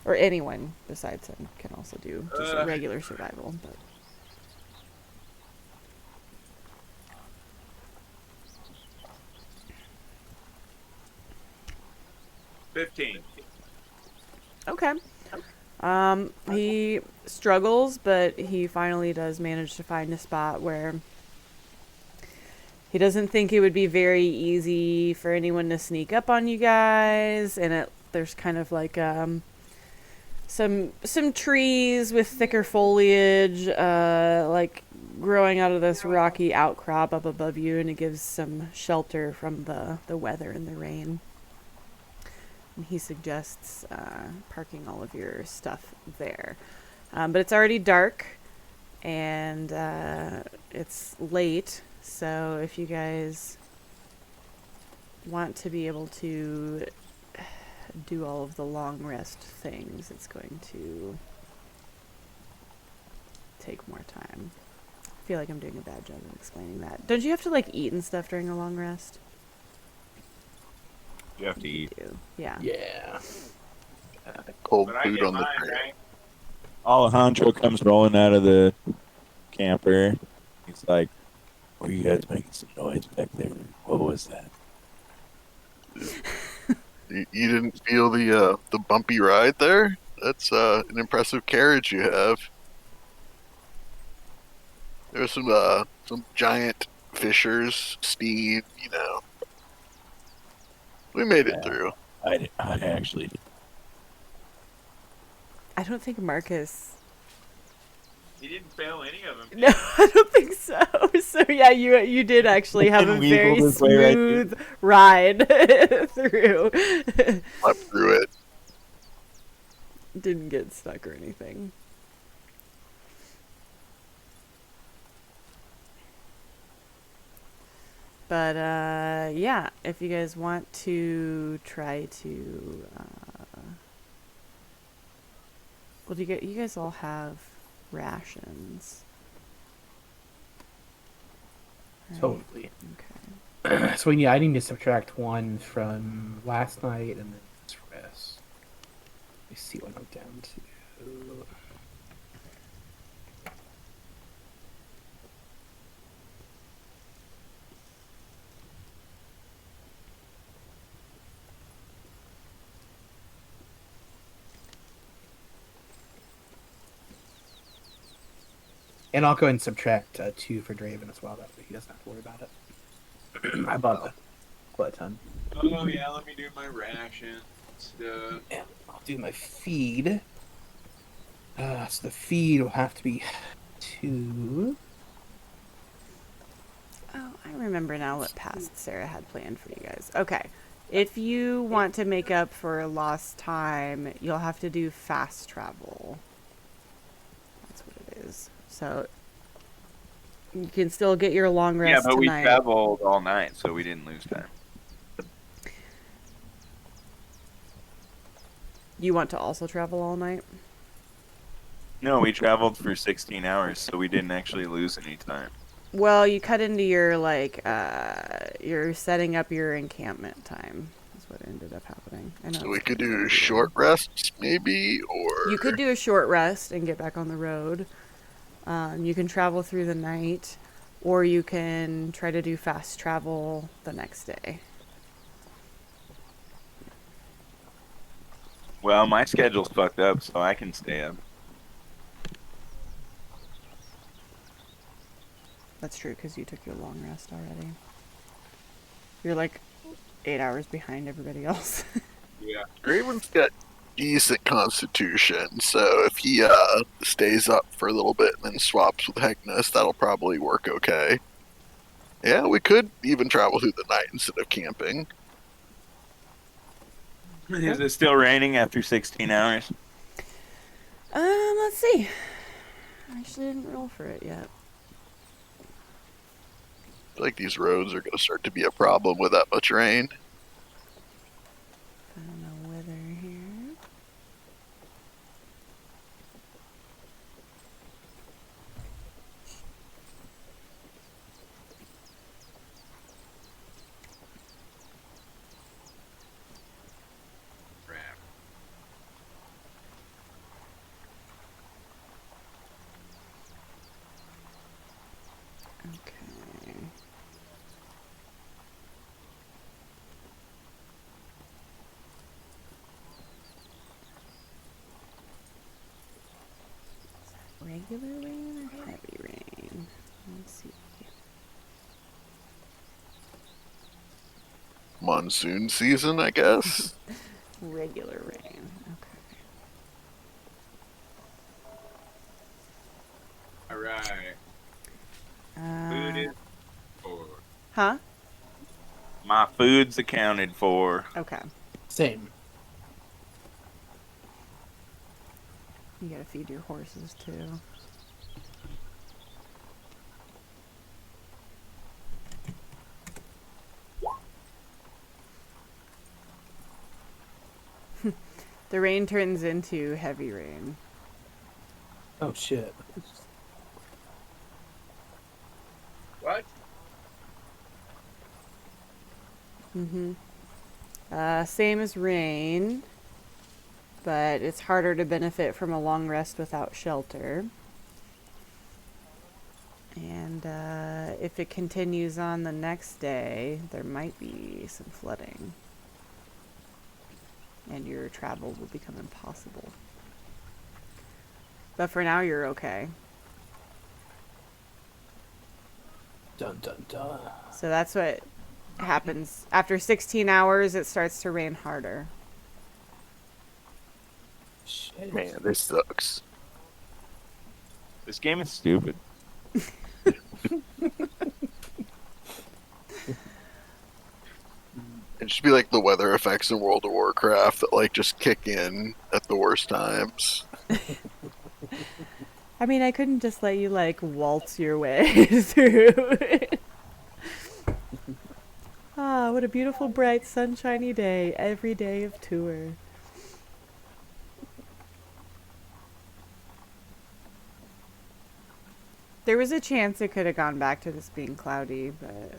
Or anyone besides him can also do just regular survival. But 15. okay. He struggles, but he finally does manage to find a spot where he doesn't think it would be very easy for anyone to sneak up on you guys, and there's kind of like some trees with thicker foliage, like growing out of this rocky outcrop up above you, and it gives some shelter from the weather and the rain. And he suggests parking all of your stuff there. But it's already dark, and it's late, so if you guys want to be able to do all of the long rest things, it's going to take more time. I feel like I'm doing a bad job of explaining that. Don't you have to like eat and stuff during a long rest? You have to eat. You do. Yeah. Yeah. Cold But I food get on the mine, train. right? Alejandro comes rolling out of the camper. He's like, "Were you guys making some noise back there? What was that?" You didn't feel the bumpy ride there? That's an impressive carriage you have. There's some giant fishers, speed. We made it Yeah. through. I actually I don't think Marcus. He didn't fail any of them. No, I don't think so. So yeah, you did actually have a Weaseled very his way right smooth ride through. Slept through it. Didn't get stuck or anything. But yeah, if you guys want to try to, well, do you guys all have rations? Right. Totally. Okay. So yeah, I need to subtract 1 from last night and then this rest. Let me see what I'm down to. And I'll go ahead and subtract 2 for Draven as well. That way he doesn't have to worry about it. I bought quite a ton. Oh yeah, let me do my ration stuff. And I'll do my feed. So the feed will have to be 2. Oh, I remember now what past Sarah had planned for you guys. Okay. If you want to make up for lost time, you'll have to do fast travel. That's what it is. So you can still get your long Yeah, rest but we tonight. traveled all night, so we didn't lose time. You want to also travel all night? No, we traveled for 16 hours, so we didn't actually lose any time. Well, you cut into your you're setting up your encampment time. That's what ended up happening. I know. So we could do short rests, maybe, or You could do a short rest and get back on the road. You can travel through the night, or you can try to do fast travel the next day. Well, my schedule's fucked up, so I can stay up. That's true, because you took your long rest already. You're like 8 hours behind everybody else. Yeah. Raven's got decent constitution, so if he stays up for a little bit and then swaps with Hegnus, that'll probably work okay. Yeah, we could even travel through the night instead of camping. Is it still raining after 16 hours? Let's see. I actually didn't roll for it yet. I feel like these roads are going to start to be a problem with that much rain. I don't know weather here. Okay. Regular rain or heavy rain? Let's see. Monsoon season, I guess. Regular rain. Okay. All right. Food is for. Huh? My food's accounted for. Okay. Same. You gotta feed your horses too. The rain turns into heavy rain. Oh shit. What? Same as rain, but it's harder to benefit from a long rest without shelter. And if it continues on the next day, there might be some flooding. And your travel will become impossible. But for now, you're okay. Dun dun dun. So that's what happens. After 16 hours, it starts to rain harder. Shit. Man, this sucks. This game is stupid. It should be like the weather effects in World of Warcraft that like just kick in at the worst times. I mean, I couldn't just let you, like, waltz your way through it. Ah, what a beautiful, bright, sunshiny day. Every day of tour. There was a chance it could have gone back to this being cloudy, but...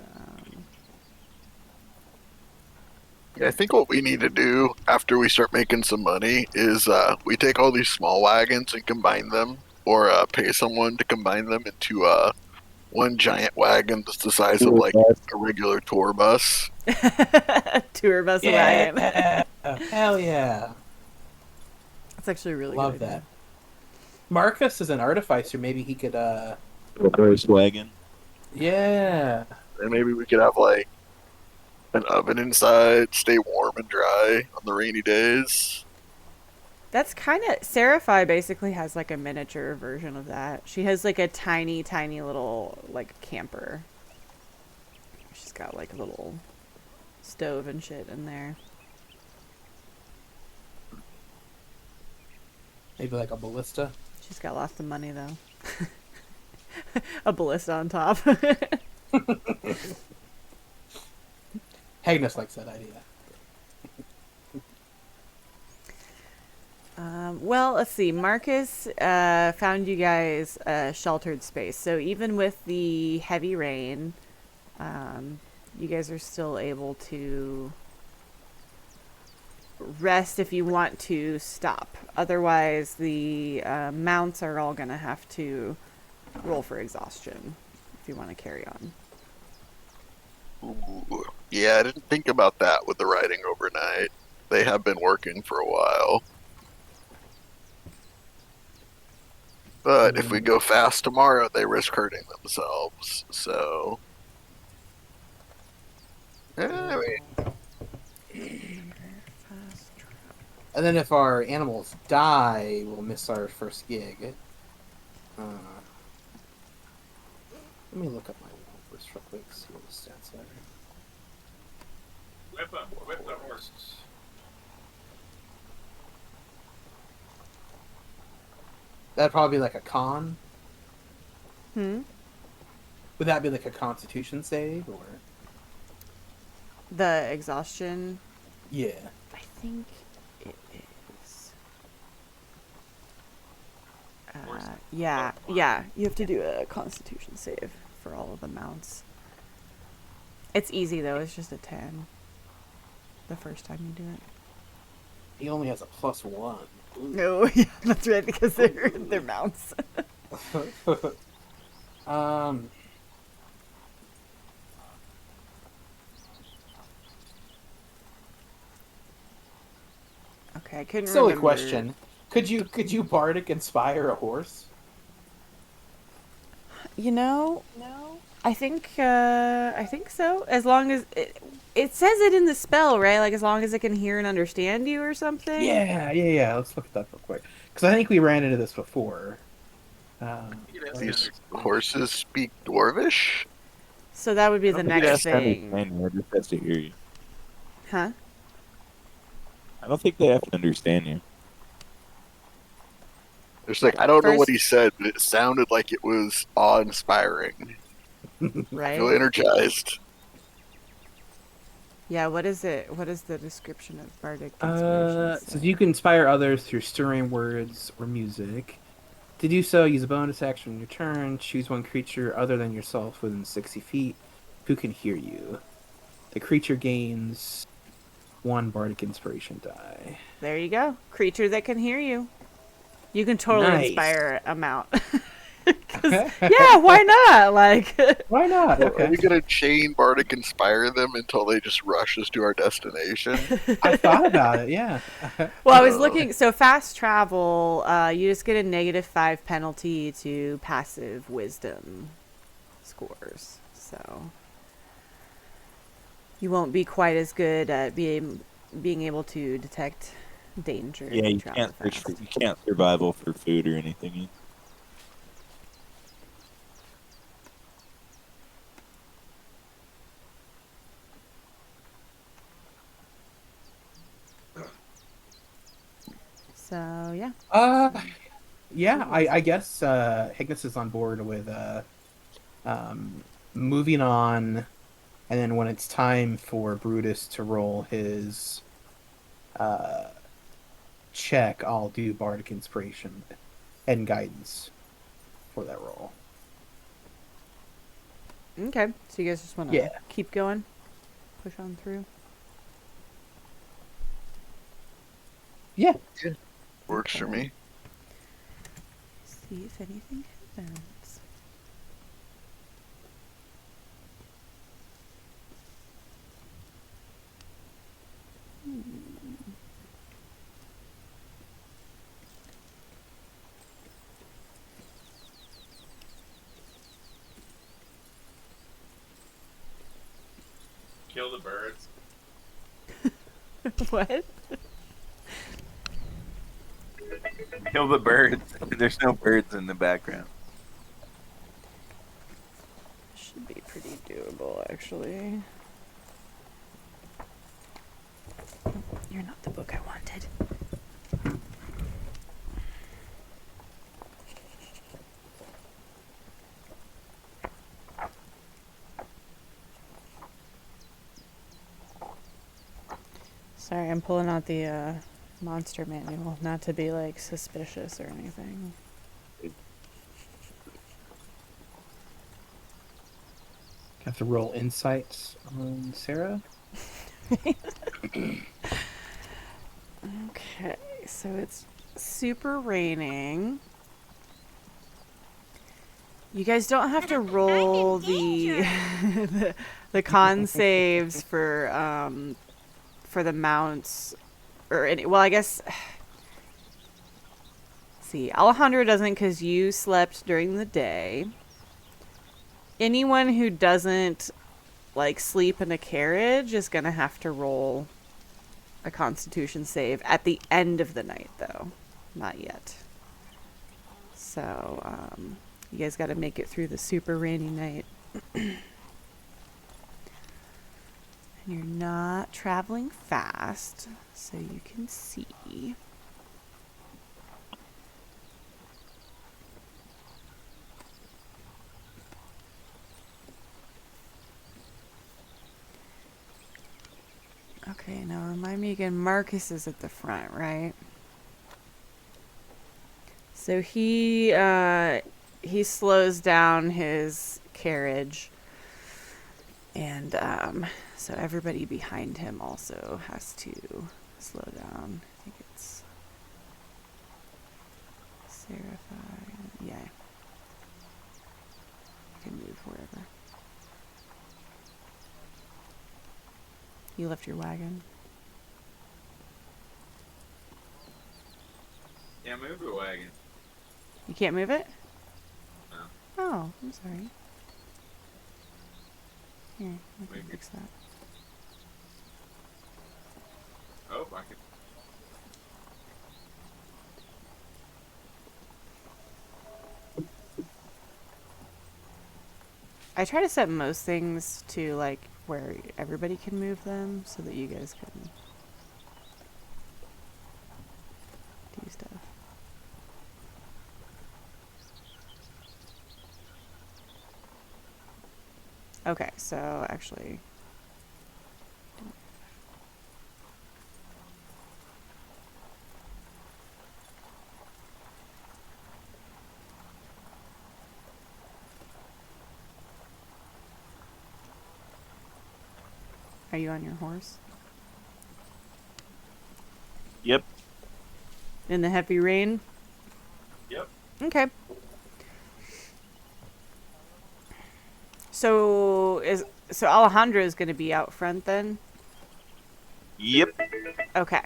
Yeah, I think what we need to do after we start making some money is we take all these small wagons and combine them, or pay someone to combine them into one giant wagon that's the size of like a regular tour bus. tour bus wagon. Yeah. Hell yeah. That's actually a really Love good idea. that. Marcus is an artificer. Maybe he could First wagon. yeah. And maybe we could have like an oven inside, stay warm and dry on the rainy days. That's kind of... Seraphi basically has, like, a miniature version of that. She has, like, a tiny, tiny little, like, camper. She's got, like, a little stove and shit in there. Maybe like a ballista. She's got lots of money, though. A ballista on top. Agnes likes that idea. Well, let's see. Marcus found you guys a sheltered space. So even with the heavy rain, you guys are still able to rest if you want to stop. Otherwise, the mounts are all going to have to roll for exhaustion if you want to carry on. Ooh. Yeah, I didn't think about that with the riding overnight. They have been working for a while. But if we go fast tomorrow, they risk hurting themselves. So, I mean, And then if our animals die, we'll miss our first gig. Let me look up my numbers real quick, see what the stats are. Whip the horse. That'd probably be like a con. Hmm? Would that be like a constitution save, or? The exhaustion, Yeah. I think it is. Yeah, you have to do a constitution save for all of the mounts. It's easy though, it's just a 10. The first time you do it. He only has a +1. Ooh. No, yeah, that's right, because they're mounts. Okay, I couldn't Silly remember. question. Could you bardic inspire a horse? You know, I think so. As long as it says it in the spell, right? Like as long as it can hear and understand you or something. Yeah. Let's look at that real quick. Because I think we ran into this before. these horses speak Dwarvish? So that would be I the don't think it next has to thing. understand you, it just has to hear you. Huh? I don't think they have to understand you. There's like, I don't know what First- he said, but it sounded like it was awe-inspiring. I feel Right? energized. Yeah, what is it? What is the description of bardic inspiration? So you can inspire others through stirring words or music. To do so, use a bonus action on your turn. Choose one creature other than yourself within 60 feet who can hear you. The creature gains 1 bardic inspiration die. There you go. Creature that can hear you. You can totally Nice. inspire a mount. 'Cause, yeah, why not? Like, Why not? Are Okay. we gonna chain Bardic inspire them until they just rush us to our destination? I thought about it, yeah. well, I was looking. So fast travel, you just get a -5 penalty to passive wisdom scores. So you won't be quite as good at being able to detect danger. if Yeah, you travel can't search fast. for, you can't survival for food or anything. So yeah. Yeah, I guess Hignus is on board with moving on, and then when it's time for Brutus to roll his check, I'll do Bardic Inspiration and Guidance for that roll. Okay. So you guys just want to Yeah. keep going, push on through. Yeah. Works for me. See if anything happens. Kill the birds. What? Kill the birds. There's no birds in the background. Should be pretty doable, actually. You're not the book I wanted. Sorry, I'm pulling out the monster manual, not to be like suspicious or anything. Have to roll insights on Sarah. Okay, so it's super raining. You guys don't have to roll the the con saves for the mounts or any. Well, I guess. See, Alejandro doesn't because you slept during the day. Anyone who doesn't like sleep in a carriage is gonna have to roll a Constitution save at the end of the night, though, not yet. So you guys got to make it through the super rainy night. And you're not traveling fast, so you can see. Okay, now remind me again, Marcus is at the front, right? So he slows down his carriage, and so everybody behind him also has to slow down. I think it's Seraphi. Yeah, you can move wherever. You left your wagon. Yeah, move the wagon. You can't move it? No. Oh, I'm sorry. Here, I can Maybe. fix that. Oh, I can. I try to set most things to like where everybody can move them so that you guys can do stuff. Okay, so actually, don't Are you on your horse? Yep. In the heavy rain? Yep. Okay. So Alejandro is going to be out front then? Yep. Okay.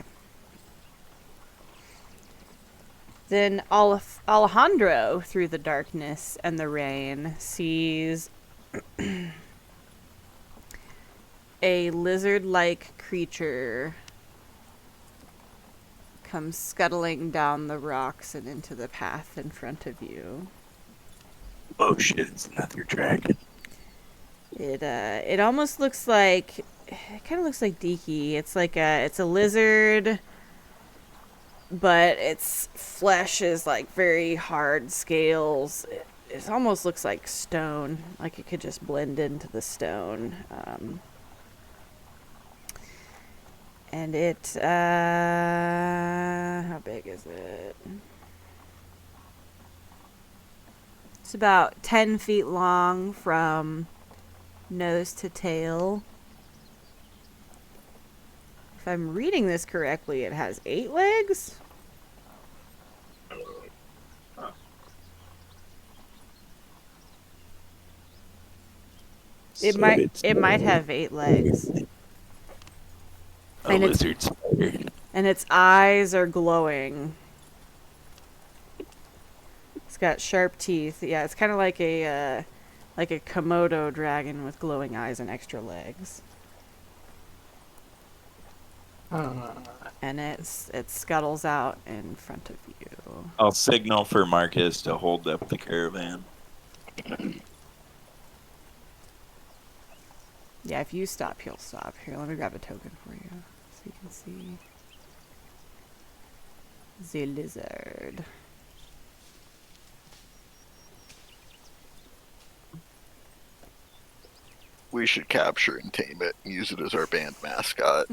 Then Alejandro, through the darkness and the rain, sees a lizard-like creature come scuttling down the rocks and into the path in front of you. Oh shit! It's another dragon. It almost looks like, it kind of looks like Deke. It's a lizard, but its flesh is like very hard scales. It almost looks like stone, like it could just blend into the stone. And it, how big is it? It's about 10 feet long from nose to tail. If I'm reading this correctly, it has 8 legs? It might have 8 legs. A lizard spider. And its eyes are glowing. It's got sharp teeth. Yeah, it's kind of like a Komodo dragon with glowing eyes and extra legs. And it scuttles out in front of you. I'll signal for Marcus to hold up the caravan. Yeah, if you stop, he'll stop. Here, let me grab a token for you so you can see the lizard. We should capture and tame it and use it as our band mascot.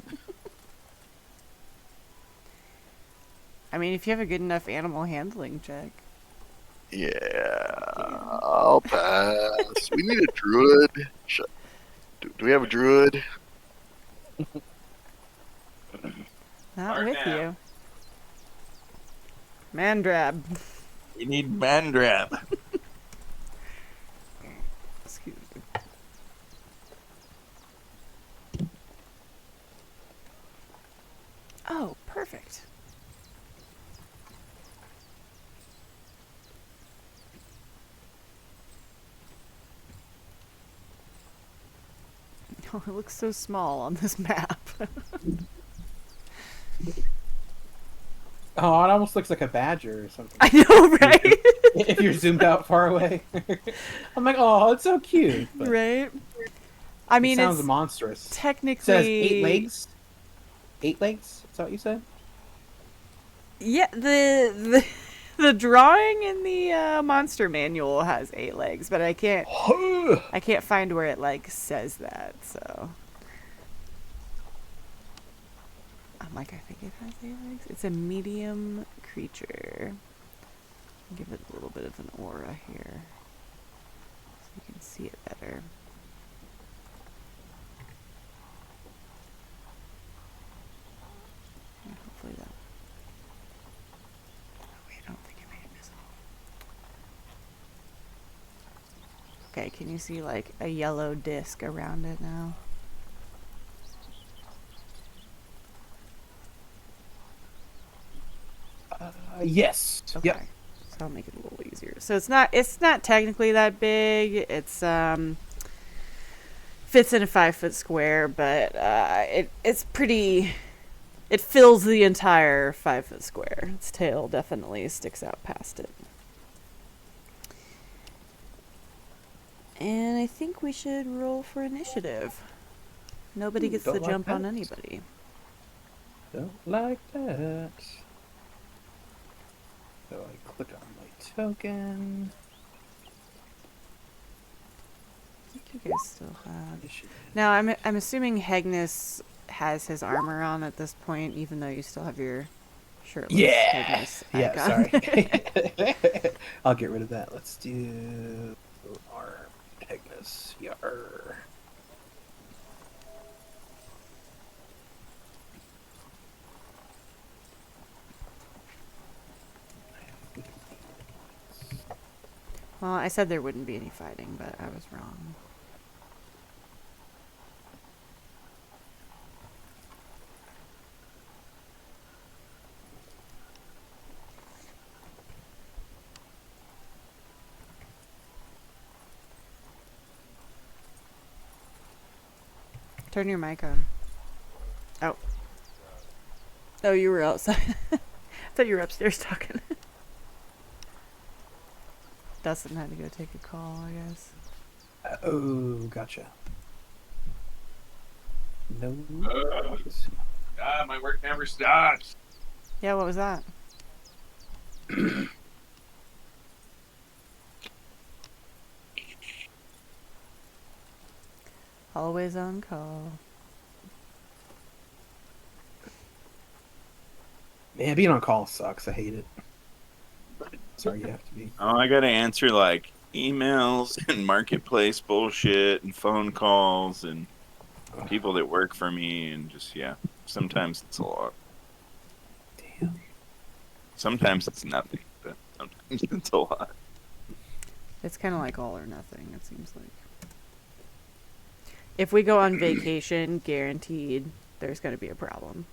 I mean, if you have a good enough animal handling check. Yeah, I'll pass. We need a druid. Do we have a druid? Not Right with now. you. Mandrab. We need Mandrab. Excuse me. Oh, perfect. Oh, it looks so small on this map. Oh, it almost looks like a badger or something. I know, right? If you're zoomed out far away. I'm like, oh, it's so cute. But Right? I mean, it sounds it's monstrous. technically... It says 8 legs? 8 legs? Is that what you said? Yeah, the drawing in the monster manual has 8 legs, but I can't find where it like says that. So I'm like, I think it has 8 legs. It's a medium creature. Give it a little bit of an aura here, so you can see it better. Yeah, hopefully that. I don't think it made it visible. Okay, can you see like a yellow disc around it now? Yes. Okay. Yep. So I'll make it a little easier. So it's not technically that big. It's fits in a 5-foot square, but it's pretty. It fills the entire 5-foot square. Its tail definitely sticks out past it. And I think we should roll for initiative. Nobody gets don't to like jump on that. anybody. Don't like that. So I click on my token. I think you guys still have. Now I'm assuming Hegnus has his armor on at this point, even though you still have your shirtless Hegnus Yeah, icon. sorry. I'll get rid of that. Let's do arm Agnes. Yar. Well, I said there wouldn't be any fighting, but I was wrong. Turn your mic on. Oh. Oh, you were outside. I thought you were upstairs talking. Dustin had to go take a call, I guess. Oh, gotcha. No. God, my work never stops. Yeah, what was that? Always on call. Man, being on call sucks. I hate it. Sorry, you have to be. Oh, I gotta answer like emails and marketplace bullshit and phone calls and people that work for me and just sometimes it's a lot. Damn. Sometimes it's nothing, but sometimes it's a lot. It's kind of like all or nothing, it seems like. If we go on vacation, guaranteed there's going to be a problem.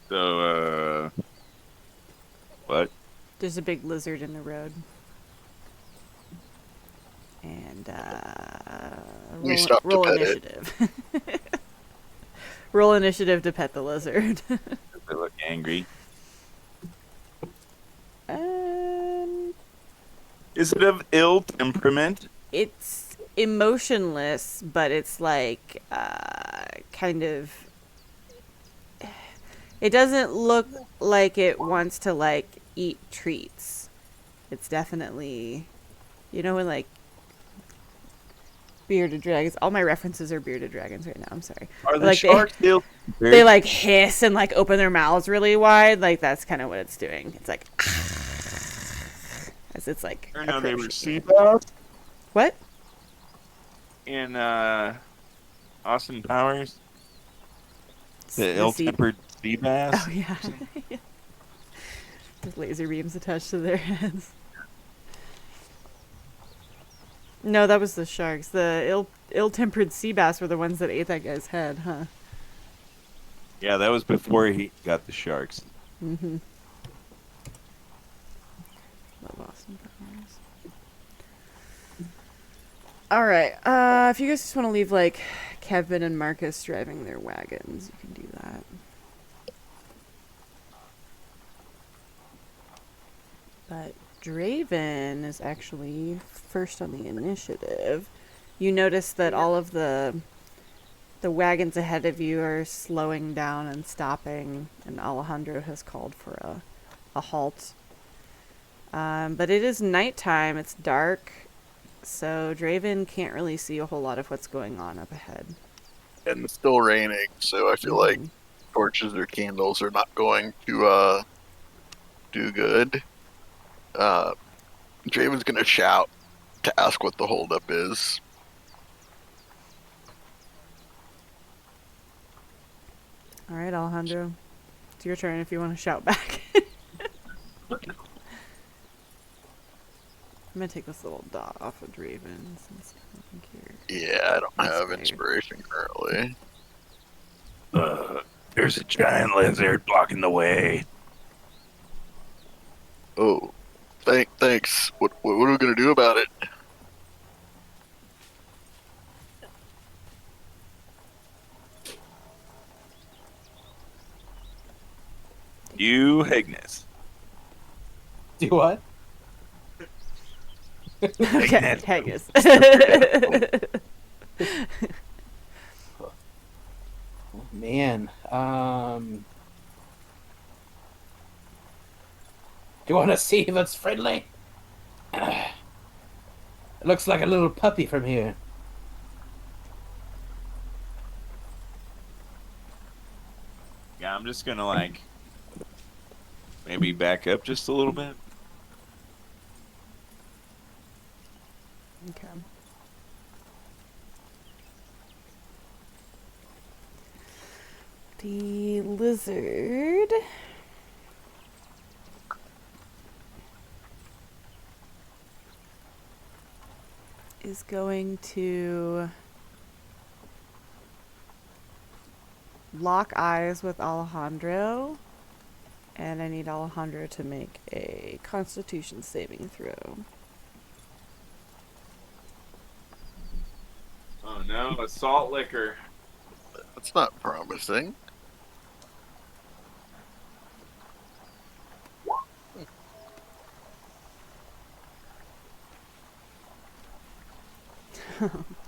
So, what? There's a big lizard in the road. And, We stopped to roll pet it. initiative. Roll initiative to pet the lizard. They look angry. Is it of ill temperament? It's emotionless, but it's like, kind of... It doesn't look like it wants to, like, eat treats. It's definitely... You know when, like, bearded dragons... All my references are bearded dragons right now, I'm sorry. Are the Like, sharks ill? They, like, hiss and, like, open their mouths really wide. Like, that's kind of what it's doing. It's like... As it's, like... I know they were sea approaching. bass What? in Austin Powers. The The ill-tempered sea bass. Oh, yeah. With laser beams attached to their heads. No, that was the sharks. The ill-tempered sea bass were the ones that ate that guy's head, huh? Yeah, that was before he got the sharks. Mm-hmm. Love Austin Powers. Alright, if you guys just want to leave, like, Kevin and Marcus driving their wagons, you can do that. But Draven is actually first on the initiative. You notice that all of the wagons ahead of you are slowing down and stopping, and Alejandro has called for a halt. But it is nighttime, it's dark, so Draven can't really see a whole lot of what's going on up ahead. And it's still raining, so I feel like torches or candles are not going to do good. Draven's gonna shout to ask what the holdup is. Alright, Alejandro. It's your turn if you want to shout back. I'm gonna take this little dot off of Draven since I think you're... Yeah, I don't have Inspired. inspiration currently. There's a giant lizard blocking the way. Oh, thanks. What are we gonna do about it? You, Highness. Do what? Okay, Haggis. Oh, man. Do you want to see if it's friendly? It looks like a little puppy from here. Yeah, I'm just gonna like maybe back up just a little bit. lizard is going to lock eyes with Alejandro, and I need Alejandro to make a Constitution saving throw. Oh no, a salt liquor. That's not promising.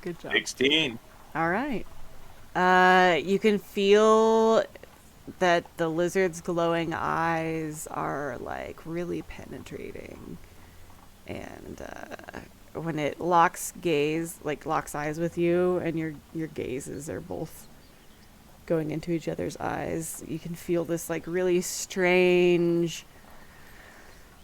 Good job. 16. All right. You can feel that the lizard's glowing eyes are like really penetrating, and when it locks eyes with you, and your gazes are both going into each other's eyes, you can feel this like really strange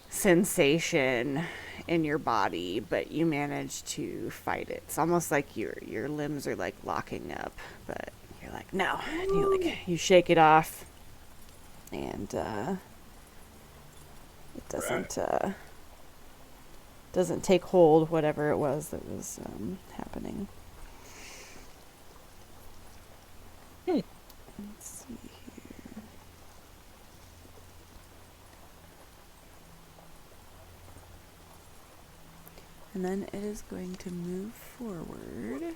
sensation in your body, but you manage to fight it. It's almost like your limbs are like locking up, but you're like, no, and you shake it off, and it doesn't take hold, whatever it was that was happening. Let's see here. And then it is going to move forward.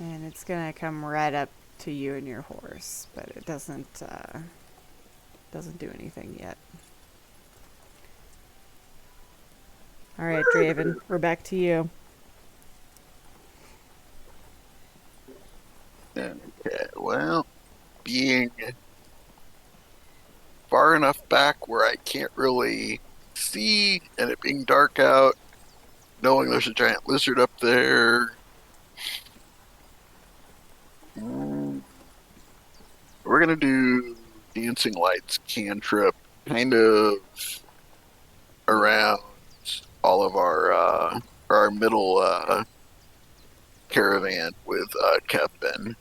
And it's gonna come right up to you and your horse, but it doesn't do anything yet. All right, Draven, we're back to you. Okay, well, being far enough back where I can't really see, and it being dark out, knowing there's a giant lizard up there, we're gonna do Dancing Lights cantrip kind of around all of our middle caravan with Kevin.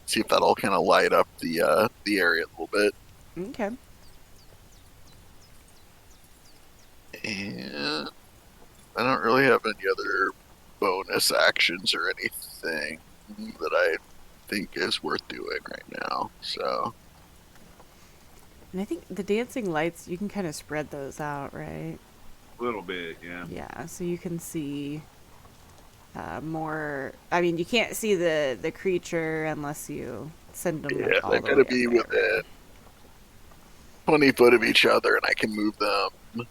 See if that'll kind of light up the area a little bit. Okay. And I don't really have any other bonus actions or anything that I think is worth doing right now. So, And I think the dancing lights, you can kind of spread those out, right? A little bit, yeah. Yeah, so you can see more. I mean, you can't see the creature unless you send them. yeah, like, all they've the got way to be in there. within 20 foot of each other, and I can move them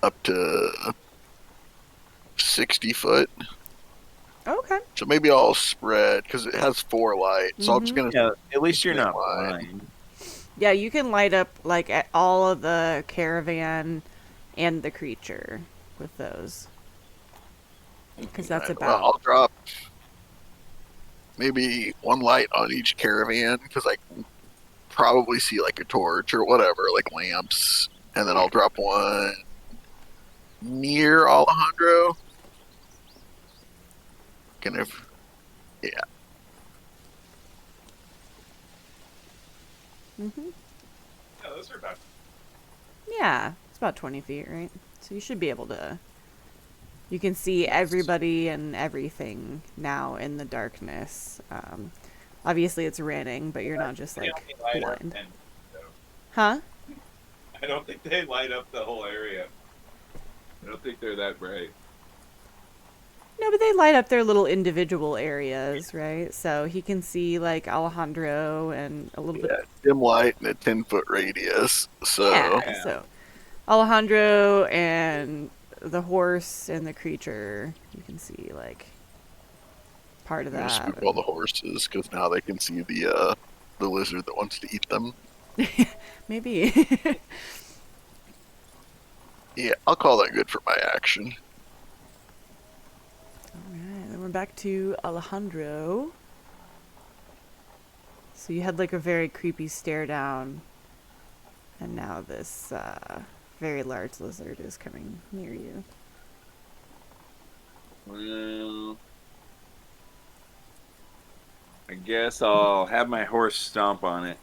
up to 60 foot. Okay. So maybe I'll spread because it has 4 lights. So I'm just gonna. Yeah, at least you're not line. blind. Yeah, you can light up like all of the caravan and the creature with those. Because that's Well, about. I'll drop maybe 1 light on each caravan because I can probably see like a torch or whatever, like lamps, and then I'll drop 1 near Alejandro. Kind of, yeah. Mm-hmm. Yeah, those are about. Yeah, it's about 20 feet, right? So you should be able to. You can see everybody and everything now in the darkness. Obviously, it's raining, but you're not just like blind. Huh? I don't think they light up the whole area. I don't think they're that bright. No, but they light up their little individual areas, right? So he can see like Alejandro and a little bit. Yeah, dim light in a 10-foot radius. So Yeah, so Alejandro and the horse and the creature, you can see like part of I'm gonna that. spook all the horses because now they can see the lizard that wants to eat them. Maybe. Yeah, I'll call that good for my action. Alright, then we're back to Alejandro. So you had like a very creepy stare down, and now this very large lizard is coming near you. Well, I guess I'll have my horse stomp on it.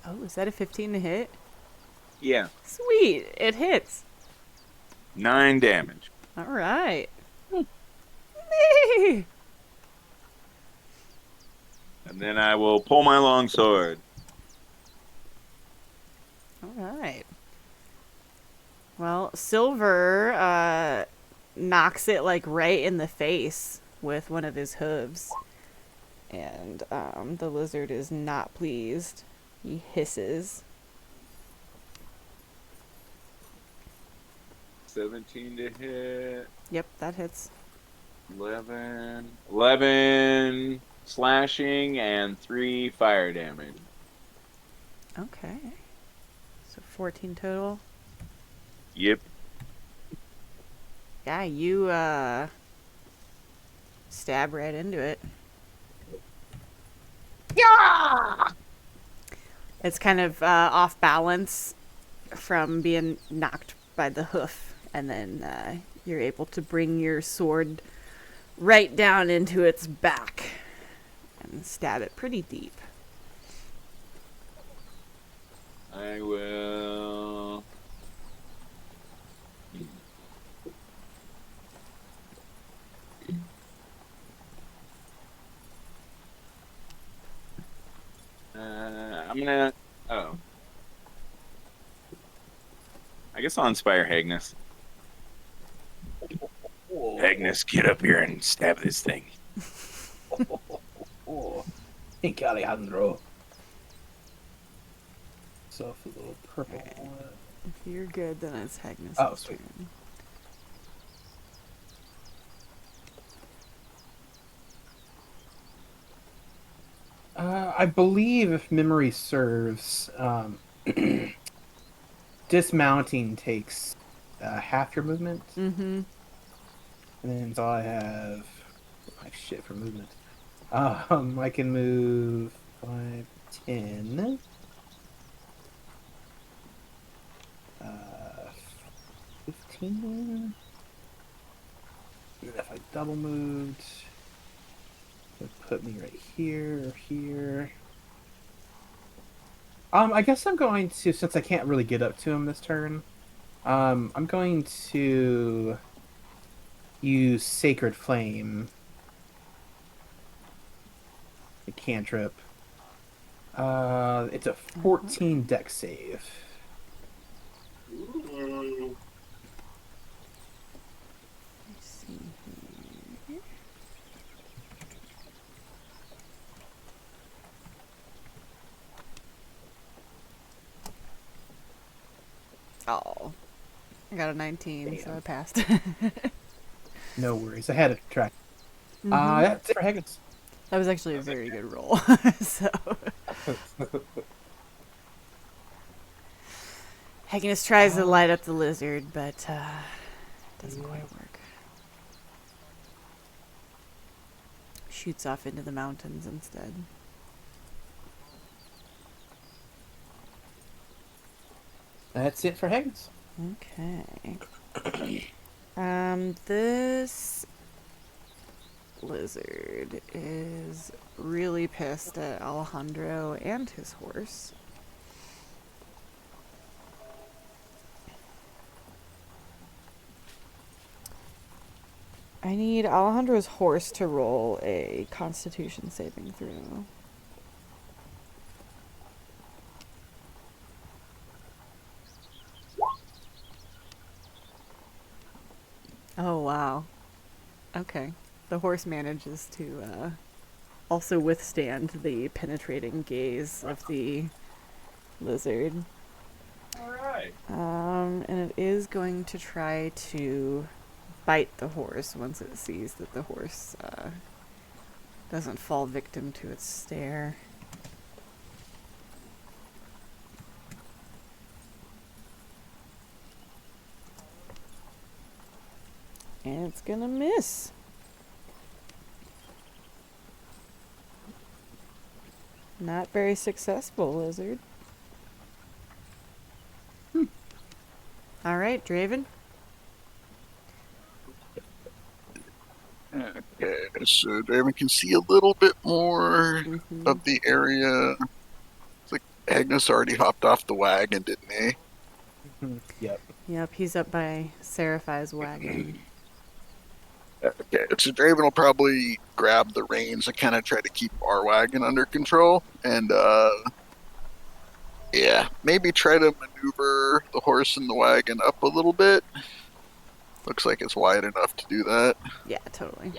Oh, is that a 15 to hit? Yeah, Sweet, it hits. 9 damage. All right. Nee! And then I will pull my long sword. All right. Well, Silver knocks it like right in the face with one of his hooves. And the lizard is not pleased. He hisses. 17 to hit. Yep, that hits. 11 slashing and 3 fire damage. Okay. So 14 total. Yep. Yeah, you stab right into it. Yeah! It's kind of off balance from being knocked by the hoof, and then you're able to bring your sword right down into its back and stab it pretty deep. I will. I'm gonna. Oh. I guess I'll inspire Hagnus. Hagnus, get up here and stab this thing. Thank you, Alejandro. So a little purple one. If you're good, then it's Hagnus' Oh, sweet. turn. I believe, if memory serves, dismounting takes half your movement. Mm-hmm. And then so I have shit for movement. I can move 5, 10, 15. And if I double moved, it would put me right here or here. I guess I'm going to, since I can't really get up to him this turn, I'm going to use Sacred Flame. A cantrip. It's a 14 dex save. Let's see here. Oh, I got a 19, so I passed. No worries. I had to track. Mhm. That's it for Higgins. That was actually a very good roll. So Hagnus tries to light up the lizard, but doesn't quite work. Shoots off into the mountains instead. That's it for Higgins. Okay. This lizard is really pissed at Alejandro and his horse. I need Alejandro's horse to roll a Constitution saving throw. Oh, wow. Okay. The horse manages to also withstand the penetrating gaze of the lizard. Alright. And it is going to try to bite the horse once it sees that the horse doesn't fall victim to its stare. And it's gonna miss. Not very successful, lizard. All right, Draven. Okay, so Draven can see a little bit more of the area. It's like Agnes already hopped off the wagon, didn't he? Yep. Yep, he's up by Seraphai's wagon. Okay, so Draven will probably grab the reins and kind of try to keep our wagon under control, and yeah, maybe try to maneuver the horse and the wagon up a little bit. Looks like it's wide enough to do that. Yeah, totally.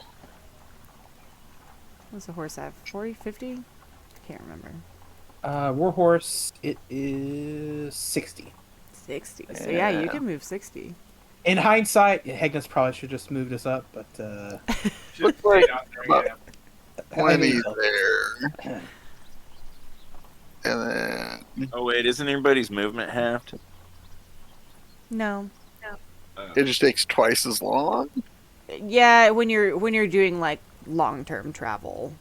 What's the horse have? 40, 50? Can't remember. Warhorse, it is 60. 60. So yeah, you can move 60. In hindsight, Hegnes probably should just moved us up, but Looks like Out there, about yeah. 20 there. And then Oh wait, isn't everybody's movement halved? No. it just takes twice as long. Yeah, when you're doing like long-term travel.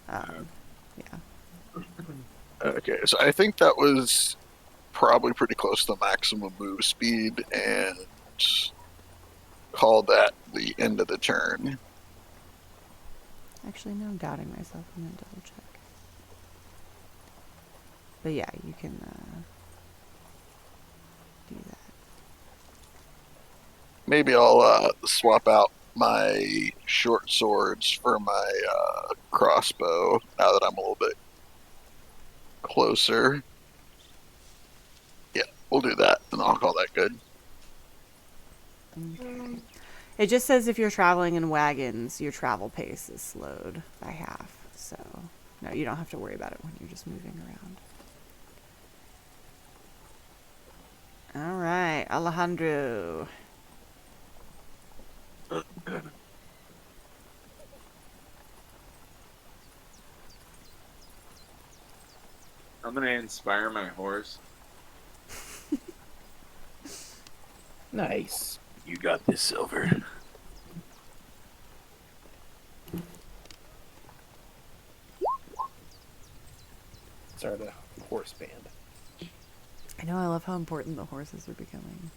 Yeah. Okay, so I think that was probably pretty close to maximum move speed, and call that the end of the turn. Actually, no, I'm doubting myself. I'm gonna double check. But yeah, you can do that. Maybe I'll swap out my short swords for my crossbow now that I'm a little bit closer. Yeah, we'll do that, and I'll call that good. Okay. It just says if you're traveling in wagons, your travel pace is slowed by half. So, no, you don't have to worry about it when you're just moving around. All right, Alejandro. I'm gonna inspire my horse. nice. You got this, Silver. Sorry, the horse band. I know, I love how important the horses are becoming.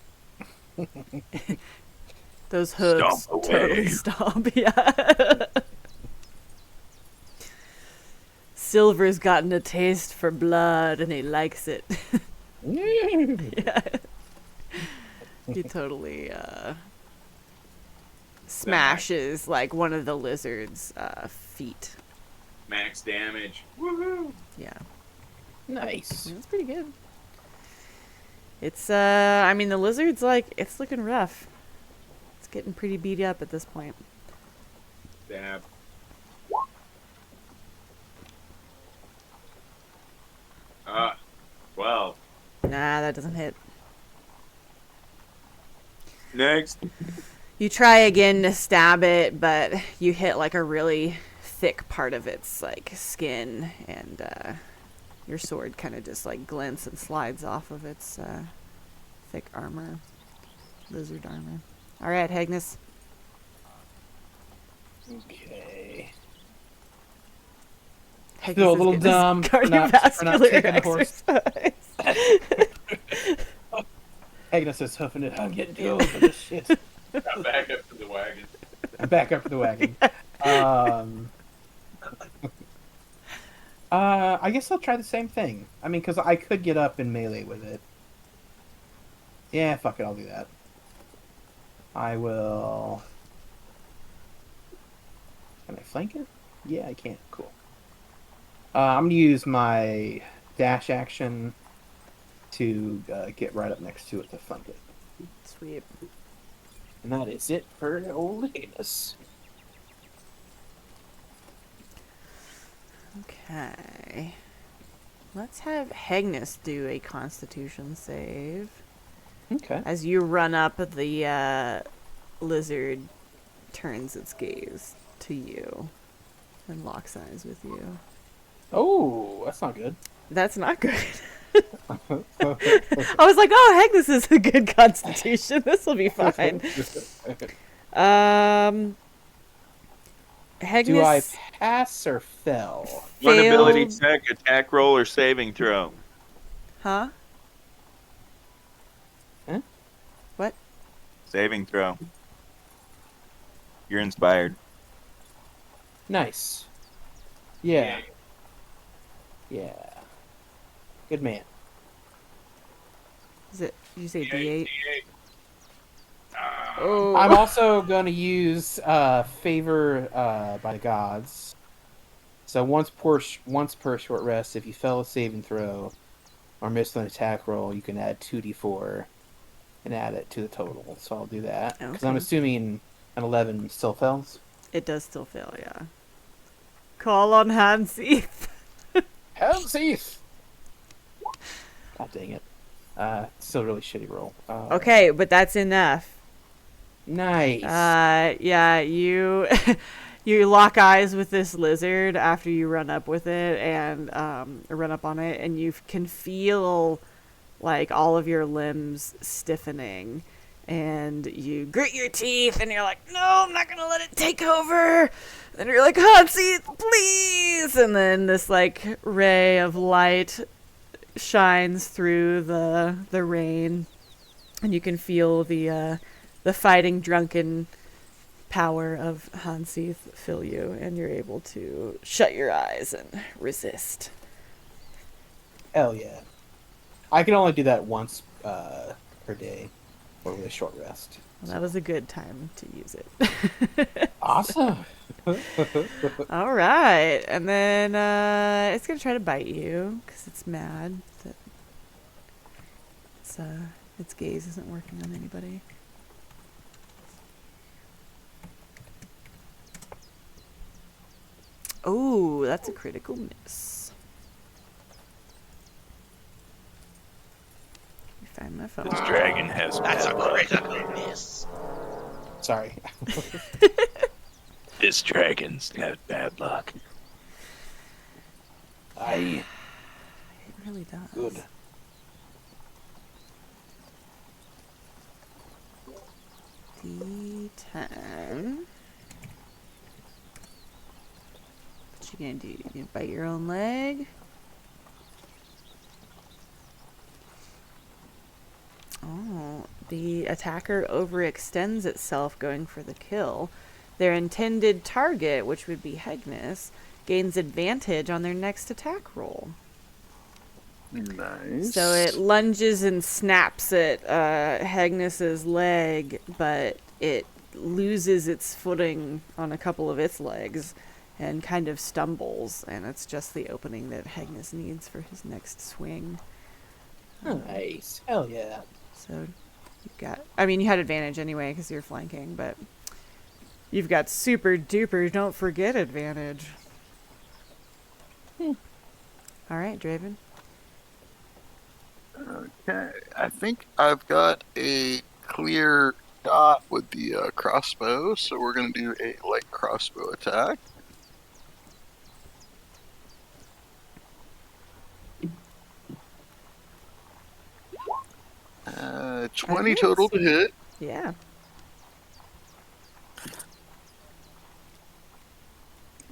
Those hooves Stomp totally away. stomp, yeah. Silver's gotten a taste for blood and he likes it. Yeah. He totally smashes like one of the lizard's feet. Max damage. Woohoo! Yeah. Nice. That's pretty good. It's I mean the lizard's like it's looking rough. It's getting pretty beat up at this point. Stab. Ah, 12. Nah, that doesn't hit. Next. You try again to stab it, but you hit like a really thick part of its like skin, and your sword kind of just like glints and slides off of its thick armor, lizard armor. All right, Hagnes. Okay. Hagnes Feel a is little getting his dumb for not cardiovascular taking the horse. exercise. Agnes is hoofing it. I'm getting too old for this shit. Got back up to the wagon. I'm back up for the wagon. I guess I'll try the same thing. I mean, because I could get up in melee with it. Yeah, fuck it, I'll do that. I will... Can I flank it? Yeah, I can. Cool. I'm going to use my dash action to get right up next to it to flank it. Sweet. And that is it for old Agnes. Okay. Let's have Hagnes do a Constitution save. Okay. As you run up, the lizard turns its gaze to you and locks eyes with you. Oh, that's not good. That's not good. I was like, oh, Hagnes is a good Constitution. This will be fine. Do I Hegnis pass or fail? One ability failed. check, attack roll, or saving throw. Huh? Huh? What? Saving throw. You're inspired. Nice. Yeah. Yeah. Good man. Is it? Did you say D8. D8? Oh. I'm also going to use favor by the gods. So once per short rest, if you fail a saving throw or miss an attack roll, you can add 2d4 and add it to the total. So I'll do that because I'm Okay. assuming an 11 still fails. It does still fail, yeah. Call on Hanseath. Helmseath! God dang it. Still a really shitty roll. Okay, but that's enough. Nice. Yeah, you you lock eyes with this lizard after you run up with it and run up on it, and you can feel like all of your limbs stiffening, and you grit your teeth, and you're like, no, I'm not gonna let it take over. And you're like, Hansi, please. And then this like ray of light shines through the rain, and you can feel the fighting drunken power of Hanseath fill you, and you're able to shut your eyes and resist. Hell yeah. I can only do that once per day or with a short rest. Well, that was a good time to use it. Awesome. All right, and then it's gonna try to bite you because it's mad that its gaze isn't working on anybody. Oh, that's a critical miss. Let me find my phone. This dragon has That's a bad luck. critical miss. Sorry. This dragon's got bad luck. I It really does. good. D10. What you gonna do? You gonna bite your own leg? Oh, the attacker overextends itself going for the kill. Their intended target, which would be Hegnis, gains advantage on their next attack roll. Nice. So it lunges and snaps at Hegnis's leg, but it loses its footing on a couple of its legs and kind of stumbles, and it's just the opening that Hegnis needs for his next swing. Nice. Hell yeah. So you've got, I mean, you had advantage anyway because you're flanking, but you've got super duper don't forget advantage. All right, Draven. Okay, I think I've got a clear shot with the crossbow, so we're going to do a light crossbow attack. Uh, 20 Okay, total to sweet. hit. Yeah.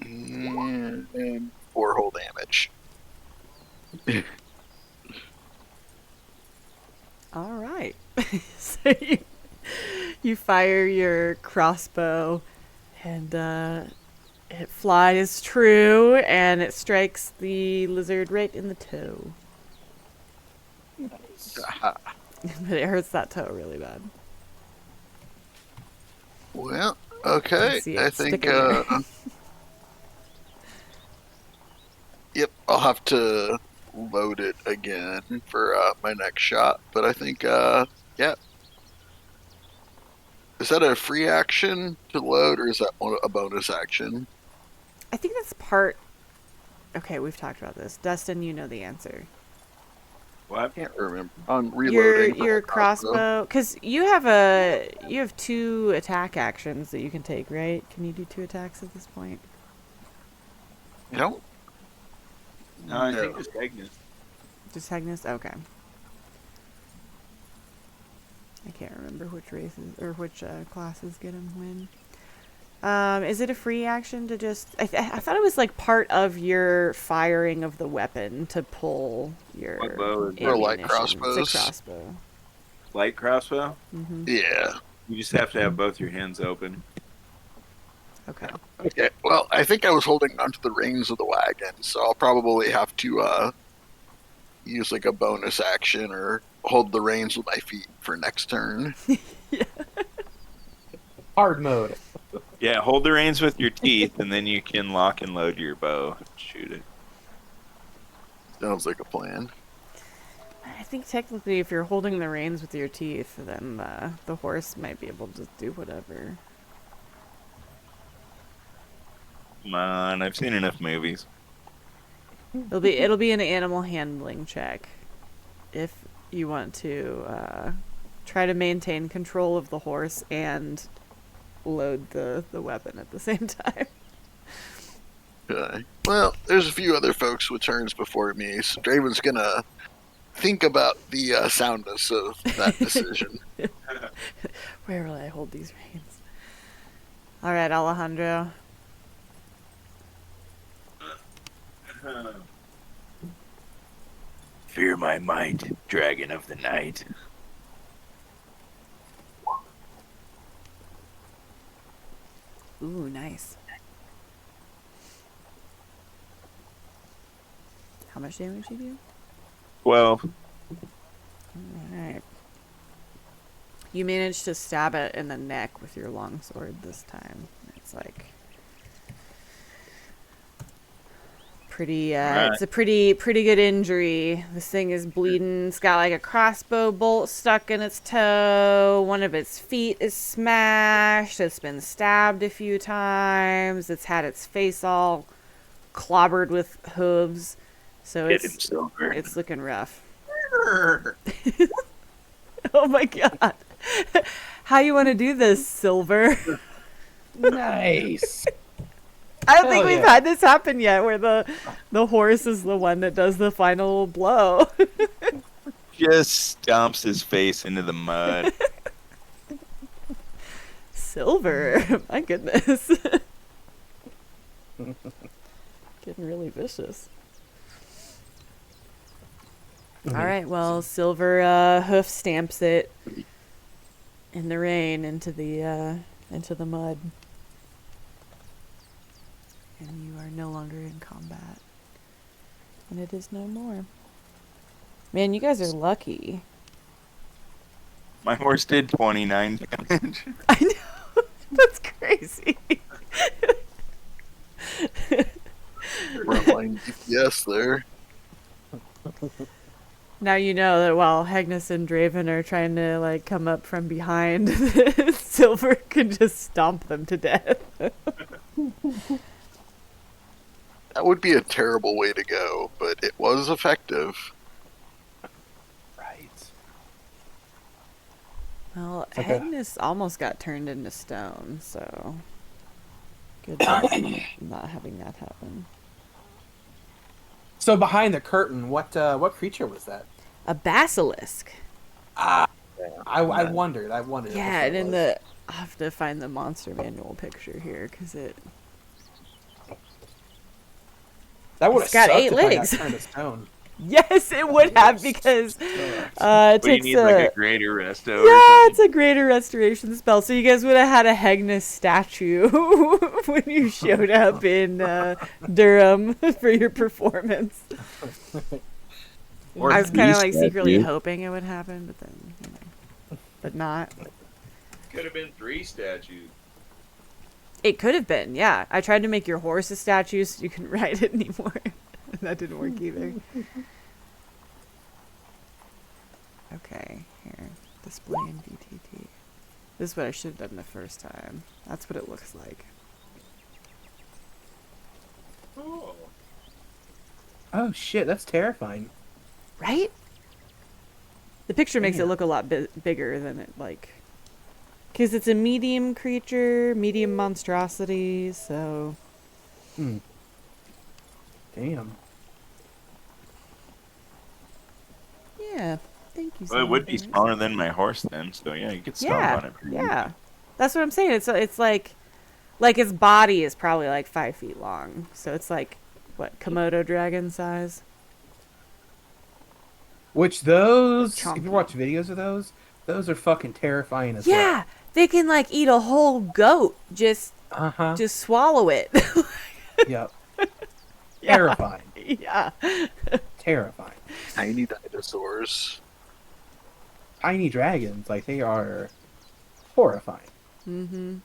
And 4 whole damage. All right. So you fire your crossbow, and it flies true, and it strikes the lizard right in the toe. Nice. But it hurts that toe really bad. Well, I okay. see I it think, sticking there. yep, I'll have to load it again for my next shot. But I think, yeah. Is that a free action to load, or is that a bonus action? I think that's part. Okay, we've talked about this. Dustin, you know the answer. I can't remember. On reloading. Your crossbow, because you have 2 attack actions that you can take, right? Can you do 2 attacks at this point? You don't? No, I think it's Agnes. Just Hegnis? Okay. I can't remember which races or which classes get him when. Is it a free action to just... I thought it was like part of your firing of the weapon to pull your What bow is it? Or light ammunition. crossbows. It's a crossbow. Light crossbow? Yeah. You just have to have both your hands open. Okay. Okay. Well, I think I was holding onto the reins of the wagon, so I'll probably have to use like a bonus action or hold the reins with my feet for next turn. Hard mode. Yeah, hold the reins with your teeth, and then you can lock and load your bow and shoot it. Sounds like a plan. I think technically if you're holding the reins with your teeth, then the horse might be able to do whatever. Come on, I've seen enough movies. It'll be an animal handling check if you want to try to maintain control of the horse and load the weapon at the same time. Okay. Well, there's a few other folks with turns before me, so Draven's gonna think about the soundness of that decision. Where will I hold these reins? All right, Alejandro. Fear my might, dragon of the night. Ooh, nice. How much damage you do? 12. Alright. You managed to stab it in the neck with your longsword this time. It's like pretty Right. it's a pretty good injury. This thing is bleeding. It's got like a crossbow bolt stuck in its toe. One of its feet is smashed. It's been stabbed a few times. It's had its face all clobbered with hooves. So Hit him, Silver. it's looking rough. Oh my god. How you want to do this, Silver? Nice. I don't think Hell we've yeah. had this happen yet where the horse is the one that does the final blow. Just stomps his face into the mud. Silver. My goodness. Getting really vicious. All right, well, Silver hoof stamps it in the rain into the mud. And you are no longer in combat. And it is no more. Man, you guys are lucky. My horse did 29 damage. I know. That's crazy. Frontline DPS there. Now you know that while Hegnus and Draven are trying to like come up from behind, Silver can just stomp them to death. That would be a terrible way to go, but it was effective. Right. Well, Okay. Hegnus almost got turned into stone, so good job not having that happen. So behind the curtain, what creature was that? A basilisk. I wondered. Yeah, what and it in was. the I'll have to find the monster manual picture here because it. That would have it's got sucked 8 if I got legs. turned to stone. Yes, it would have because it What, you takes need like a greater resto or yeah, something? it's a greater restoration spell. So you guys would have had a Hegnus statue when you showed up in Durham for your performance. Or I was kind of three like secretly statues. hoping it would happen, but then, but not. Could have been 3 statues. It could have been, yeah. I tried to make your horse a statue so you couldn't ride it anymore. That didn't work either. Okay, here. Display in DTT. This is what I should have done the first time. That's what it looks like. Oh. Oh shit, that's terrifying. Right? The picture makes it Damn. look a lot bigger than it, like... Because it's a medium creature, medium monstrosity, so... Damn. Yeah, thank you so Well, it would much. be smaller than my horse then, so yeah, you could stomp on it. pretty Yeah. That's what I'm saying. It's like Like its body is probably like 5 feet long, so it's like what, Komodo dragon size. Which those, if Chunky. you watch videos of those are fucking terrifying as Yeah, they can like eat a whole goat. Just well. just swallow it. Yep. Yeah. Terrifying. Yeah. Terrifying. Tiny dinosaurs. Tiny dragons, like they are horrifying. Mm-hmm.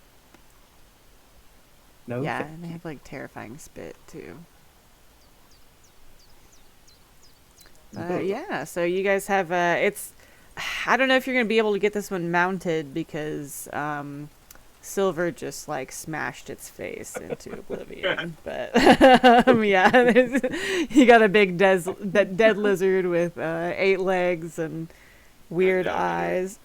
No. Yeah, and they have like terrifying spit too. Yeah, so you guys have it's I don't know if you're gonna be able to get this one mounted because Silver just like smashed its face into oblivion. But yeah, you got a big dead lizard with 8 legs and weird eyes.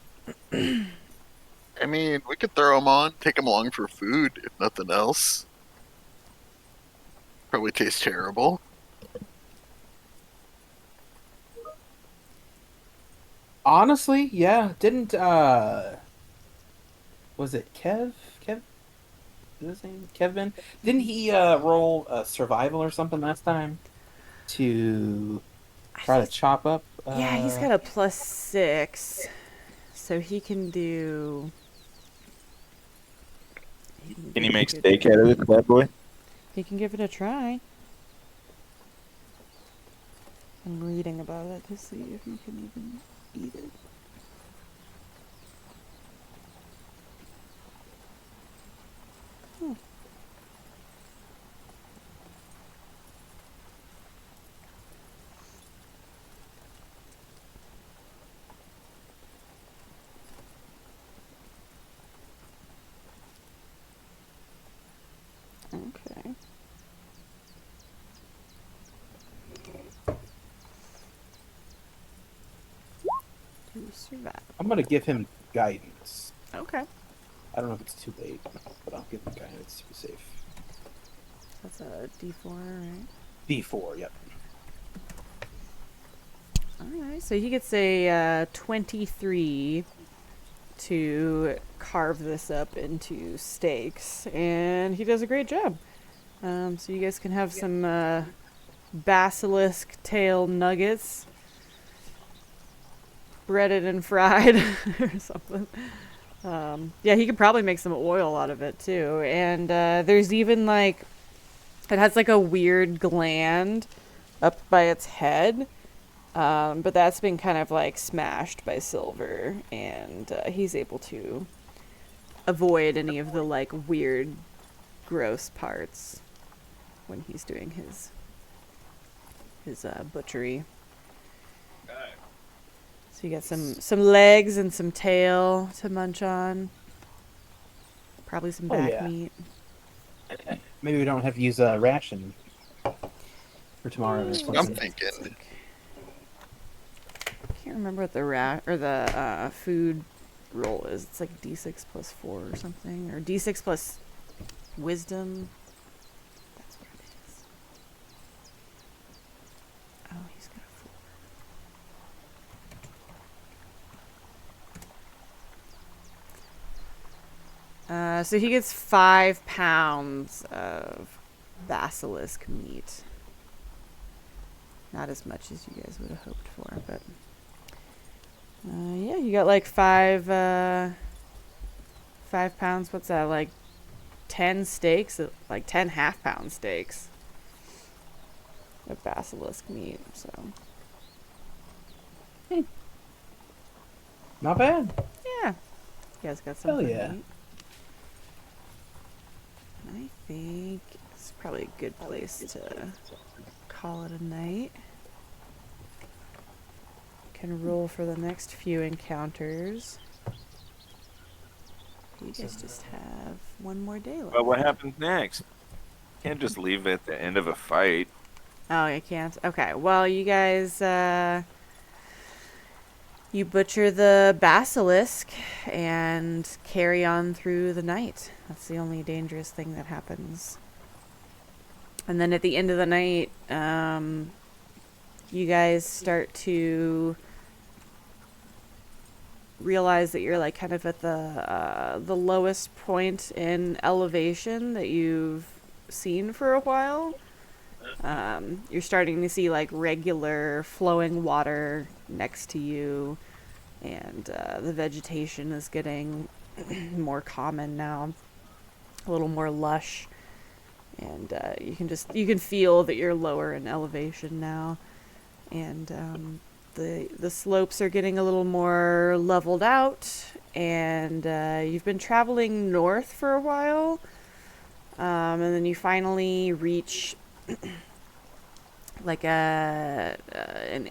I mean, we could throw them on, take them along for food, if nothing else. Probably tastes terrible. Honestly, yeah. Didn't was it Kev? Is his name Kevin? Didn't he roll survival or something last time to try to chop up? Yeah, he's got a +6, so he can do. Can you make steak out of this bad boy? He can give it a try. I'm reading about it to see if you can even eat it. Okay. To survive. I'm gonna give him guidance. Okay. I don't know if it's too late, but I'll give him guidance to be safe. That's a D4, right? D4, yep. Alright, so he gets a 23 to carve this up into steaks, and he does a great job. So you guys can have some basilisk tail nuggets, breaded and fried or something. Yeah, he could probably make some oil out of it too. And there's even like, it has like a weird gland up by its head. But that's been kind of like smashed by Silver, and he's able to avoid any of the like weird, gross parts when he's doing his butchery. So you got some legs and some tail to munch on. Probably some back meat. Maybe we don't have to use a ration for tomorrow. That's what I'm thinking. Can't remember what the food roll is. It's like D6 + 4 or something, or D6 plus wisdom. That's what it is. Oh, he's got a 4. So he gets 5 pounds of basilisk meat. Not as much as you guys would have hoped for, but yeah, you got like 5 pounds. What's that? Like 10 steaks, like 10 half-pound steaks of basilisk meat. So Not bad. yeah, you guys got something Hell yeah. to eat. I think it's probably a good place to call it a night. Can roll for the next few encounters. You guys just have one more day left. But what happens next? Can't just leave it at the end of a fight. Oh, you can't? Okay, well, you guys, you butcher the basilisk and carry on through the night. That's the only dangerous thing that happens. And then at the end of the night, you guys start to realize that you're like kind of at the lowest point in elevation that you've seen for a while. You're starting to see like regular flowing water next to you, and the vegetation is getting more common now, a little more lush, and you can feel that you're lower in elevation now, and the slopes are getting a little more leveled out, and you've been traveling north for a while, and then you finally reach like an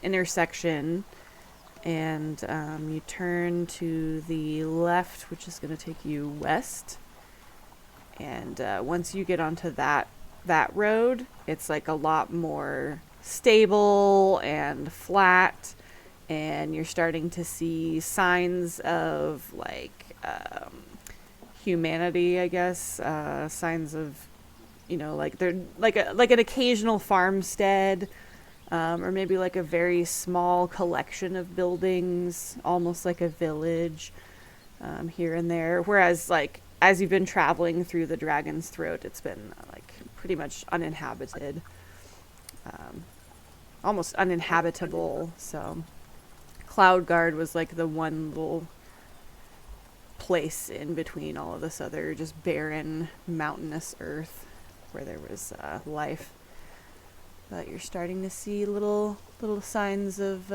intersection, and you turn to the left, which is going to take you west. And once you get onto that road, it's like a lot more stable and flat, and you're starting to see signs of like humanity, I guess, signs of, you know, like they're like an occasional farmstead, or maybe like a very small collection of buildings, almost like a village, here and there. Whereas like as you've been traveling through the Dragon's Throat, it's been like pretty much uninhabited, almost uninhabitable. So Cloudguard was like the one little place in between all of this other just barren mountainous earth where there was life. But you're starting to see little signs of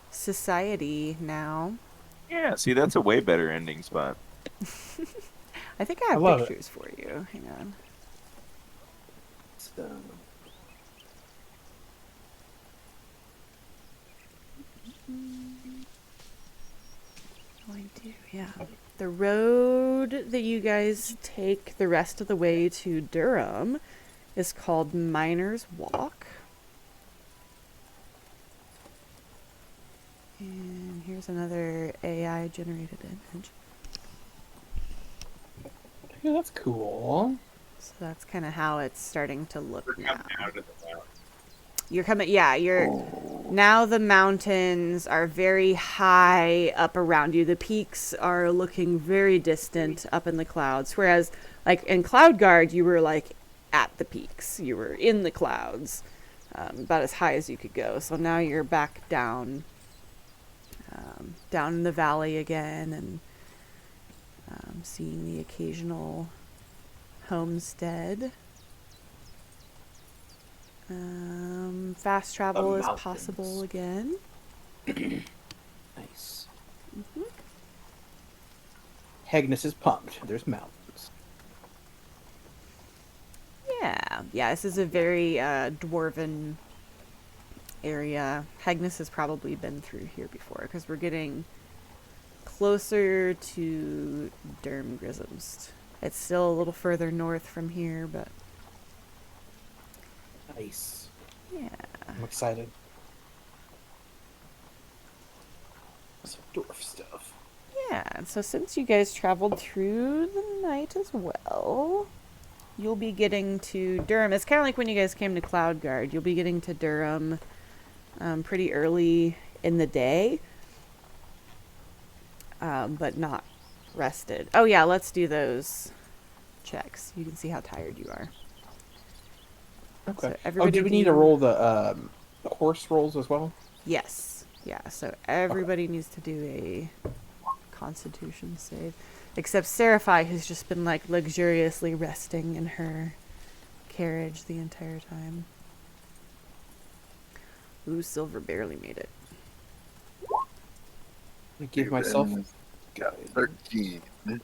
society now. Yeah, see, that's a way better ending spot. I think I have love pictures for you. Hang on. So, Oh, I do, yeah. The road that you guys take the rest of the way to Durham is called Miner's Walk. And here's another AI generated image. yeah, that's cool. So that's kind of how it's starting to look We're now. coming out of the mountain. You're coming, yeah, now the mountains are very high up around you. The peaks are looking very distant up in the clouds. Whereas, like, in Cloudguard, you were, like, at the peaks. You were in the clouds, about as high as you could go. So now you're back down, down in the valley again, and seeing the occasional homestead. Fast travel is possible again. Nice. Hegnus is pumped. There's mountains. Yeah, this is a very dwarven area. Hegnus has probably been through here before, because we're getting closer to Durmgrismst. It's still a little further north from here, but Nice. yeah. I'm excited. Some dwarf stuff. Yeah, and so since you guys traveled through the night as well, you'll be getting to Durham. It's kind of like when you guys came to Cloudguard. You'll be getting to Durham pretty early in the day, but not rested. Oh yeah, let's do those checks. You can see how tired you are. Okay. So Oh, everybody do we need to roll the horse rolls as well? Yes. Yeah, so everybody needs to do a Constitution save. Except Seraphi, who's just been, like, luxuriously resting in her carriage the entire time. Ooh, Silver barely made it. I give myself. Got 13. You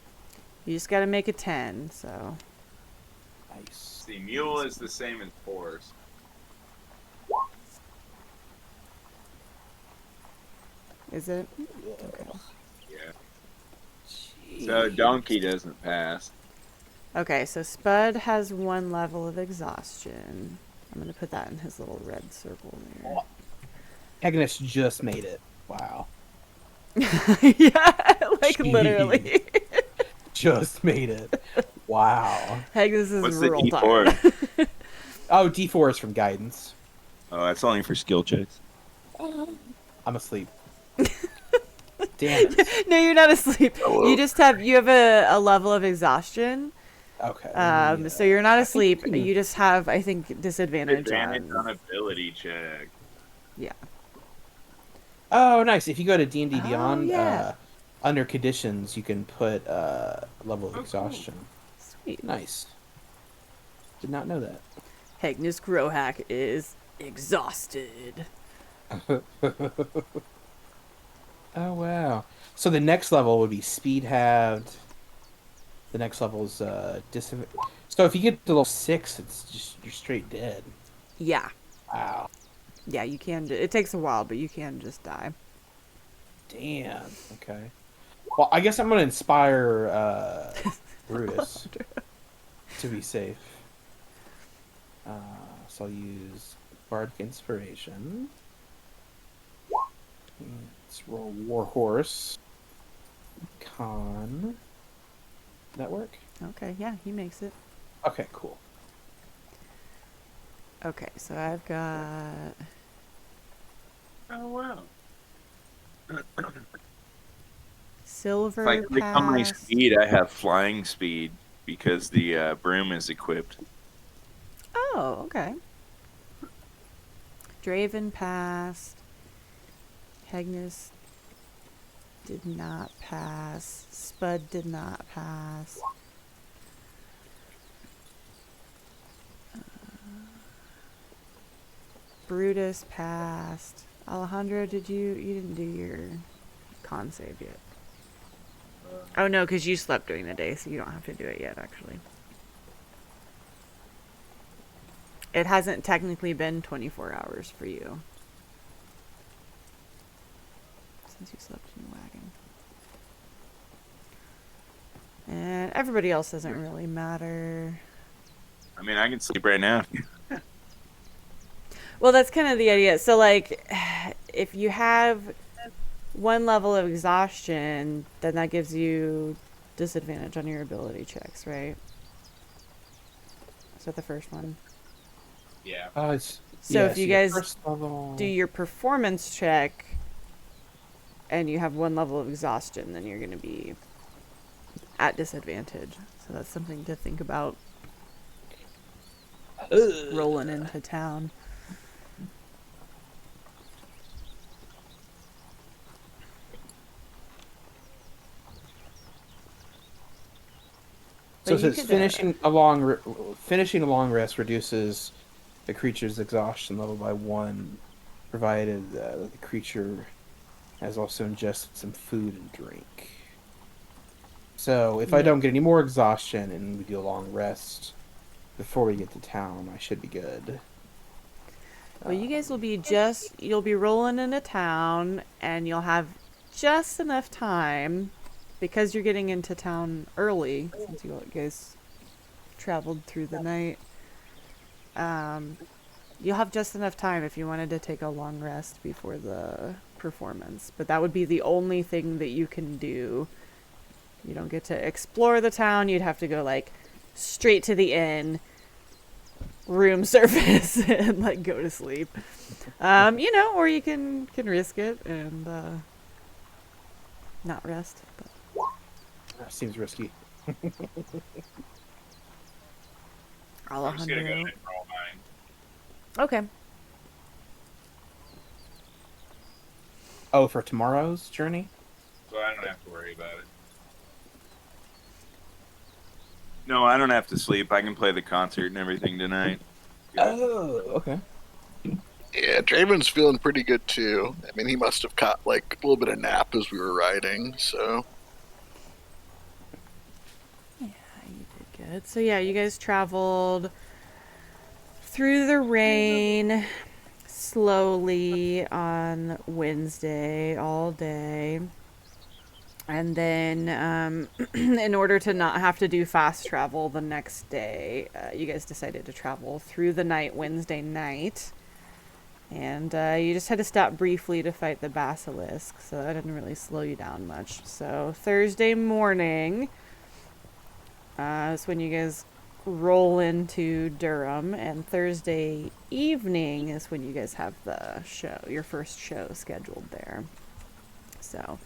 just gotta make a 10, so... Nice. The mule is the same as horse. Is it? Yeah. So donkey doesn't pass. Okay, so Spud has 1 level of exhaustion. I'm gonna put that in his little red circle there. Hegnus just made it. Wow. Yeah, like literally. Just made it. Wow. Hegnus is What's the real D4? tired. Oh, D4 is from guidance. Oh, that's only for skill checks. I'm asleep. Damn it. No, you're not asleep. Hello. You have a level of exhaustion. Okay. So you're not I think asleep. You just have, I think, disadvantage Advantage on. on ability check. Yeah. Oh, nice. If you go to D&D Oh, Beyond, yeah. under conditions, you can put level of cool. exhaustion. Sweet. Nice. Did not know that. Hegnus Crowhack is exhausted. Oh, wow. So the next level would be speed halved. The next level is disadvantage. So if you get to level 6, it's just you're straight dead. Yeah. Wow. Yeah, you can. It takes a while, but you can just die. Damn. Okay. Well, I guess I'm going to inspire Brutus to be safe. So I'll use Bardic Inspiration. Let's roll Warhorse. Con. Did that work? Okay, yeah, he makes it. Okay, cool. Okay, so I've got... Oh wow. Silver If I click on my Pass. speed, I have flying speed because the broom is equipped. Oh, okay. Draven passed. Hegnus did not pass. Spud did not pass. Brutus passed. Alejandro, you didn't do your con save yet. Oh no, because you slept during the day, so you don't have to do it yet, actually. It hasn't technically been 24 hours for you. Since you slept in the wagon. And everybody else doesn't really matter. I mean, I can sleep right now. Well, that's kind of the idea. So, like, if you have one level of exhaustion, then that gives you disadvantage on your ability checks, right? Is that the first one? Yeah. So if you guys first level... do your performance check and you have one level of exhaustion, then you're going to be at disadvantage. So that's something to think about rolling into town. So But it you says could, finishing a long rest reduces the creature's exhaustion level by 1, provided the creature has also ingested some food and drink. So if I don't get any more exhaustion and we do a long rest before we get to town, I should be good. Well, you guys will be you'll be rolling into town and you'll have just enough time, because you're getting into town early, since you guys traveled through the night. You'll have just enough time if you wanted to take a long rest before the performance. But that would be the only thing that you can do. You don't get to explore the town. You'd have to go, like, straight to the inn, room service, and, like, go to sleep. You know, or you can risk it and not rest. But. That seems risky. I'm just gonna go Alejandro. ahead and roll mine. Okay. Oh, for tomorrow's journey? So I don't have to worry about it. No, I don't have to sleep. I can play the concert and everything tonight. Oh, okay. Yeah, Draven's feeling pretty good too. I mean, he must have caught like a little bit of nap as we were riding, so. Yeah, you did good. So yeah, you guys traveled through the rain slowly on Wednesday all day. And then in order to not have to do fast travel the next day, you guys decided to travel through the night Wednesday night. And you just had to stop briefly to fight the basilisk, so that didn't really slow you down much. So Thursday morning is when you guys roll into Durham, and Thursday evening is when you guys have the show, your first show scheduled there. So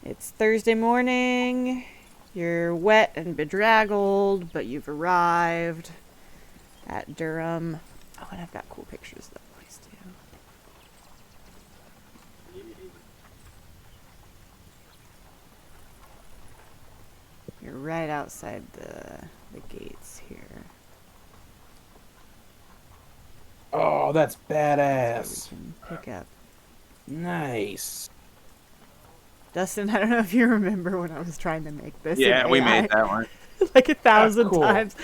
It's Thursday morning. You're wet and bedraggled, but you've arrived at Durham. Oh, and I've got cool pictures of that place too. You're right outside the gates here. Oh, that's So badass. we can pick up. Nice. Dustin, I don't know if you remember when I was trying to make this. Yeah, in we AI, made that one. like 1,000 cool. times.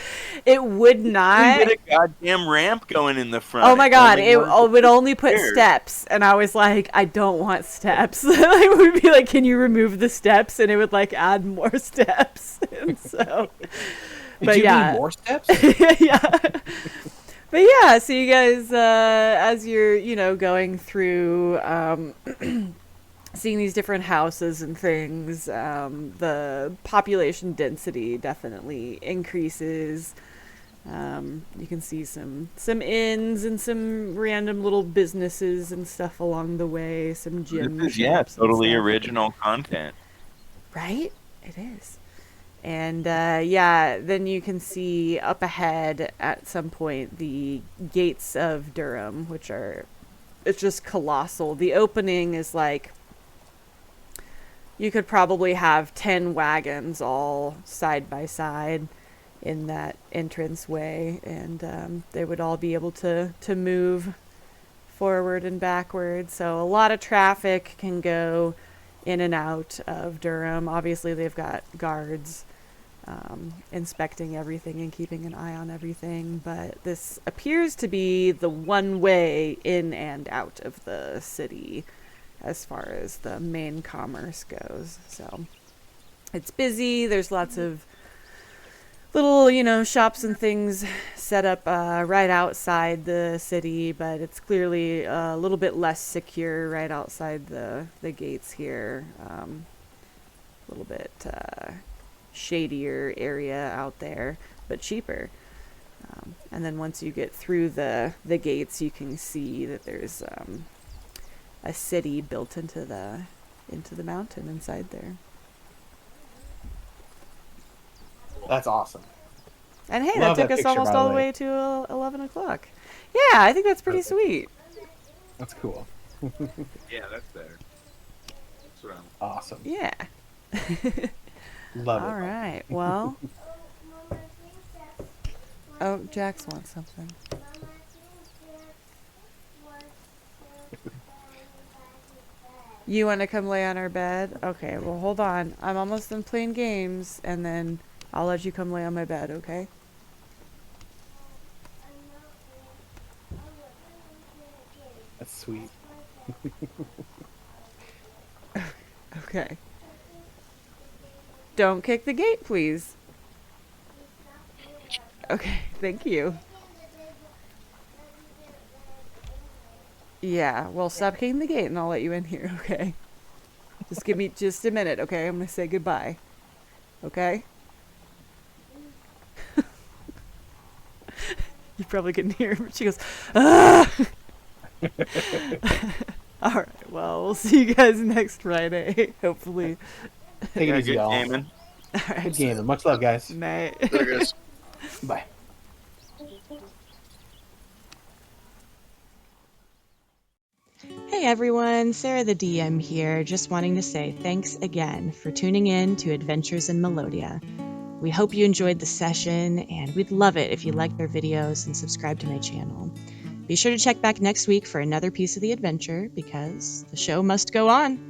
It would not. We did a goddamn ramp going in the front. Oh my god, Only one it would only put stairs. steps, and I was like, I don't want steps. It would be like, can you remove the steps? And it would like add more steps. And so, Did you need more steps? yeah. But yeah, so you guys, as you're, going through, seeing these different houses and things, the population density definitely increases. You can see some inns and some random little businesses and stuff along the way, some gym This is, shops and totally stuff. original content. Right? It is. And then you can see up ahead at some point the gates of Durham, it's just colossal. The opening is like, you could probably have 10 wagons all side by side in that entranceway, and they would all be able to move forward and backward. So a lot of traffic can go in and out of Durham. Obviously, they've got guards inspecting everything and keeping an eye on everything, but this appears to be the one way in and out of the city as far as the main commerce goes. So it's busy. There's lots of little, shops and things set up right outside the city, but it's clearly a little bit less secure right outside the gates here. A little bit shadier area out there, but cheaper. And then once you get through the gates, you can see that there's a city built into the mountain inside there. That's awesome. And hey, Love that took that us picture, almost by the all the way. way to 11 o'clock. Yeah, I think that's pretty Perfect. sweet. That's cool. Yeah, that's better. That's what I'm... Awesome. Yeah. Love All it. right. Well. Oh, Jax wants something. You want to come lay on our bed? Okay, well, hold on. I'm almost done playing games, and then I'll let you come lay on my bed, okay? That's sweet. Okay. Don't kick the gate, please. Okay, thank you. Yeah, well, stop kicking the gate and I'll let you in here, okay? Just give me just a minute, okay? I'm gonna say goodbye. Okay? You probably couldn't hear her, but she goes, ah! Alright, well, we'll see you guys next Friday, hopefully. Take it easy, good y'all. gaming. Good gaming. Much love, guys. Night. There it is. Bye. Hey everyone, Sarah the DM here, just wanting to say thanks again for tuning in to Adventures in Melodia. We hope you enjoyed the session, and we'd love it if you liked our videos and subscribe to my channel. Be sure to check back next week for another piece of the adventure, because the show must go on.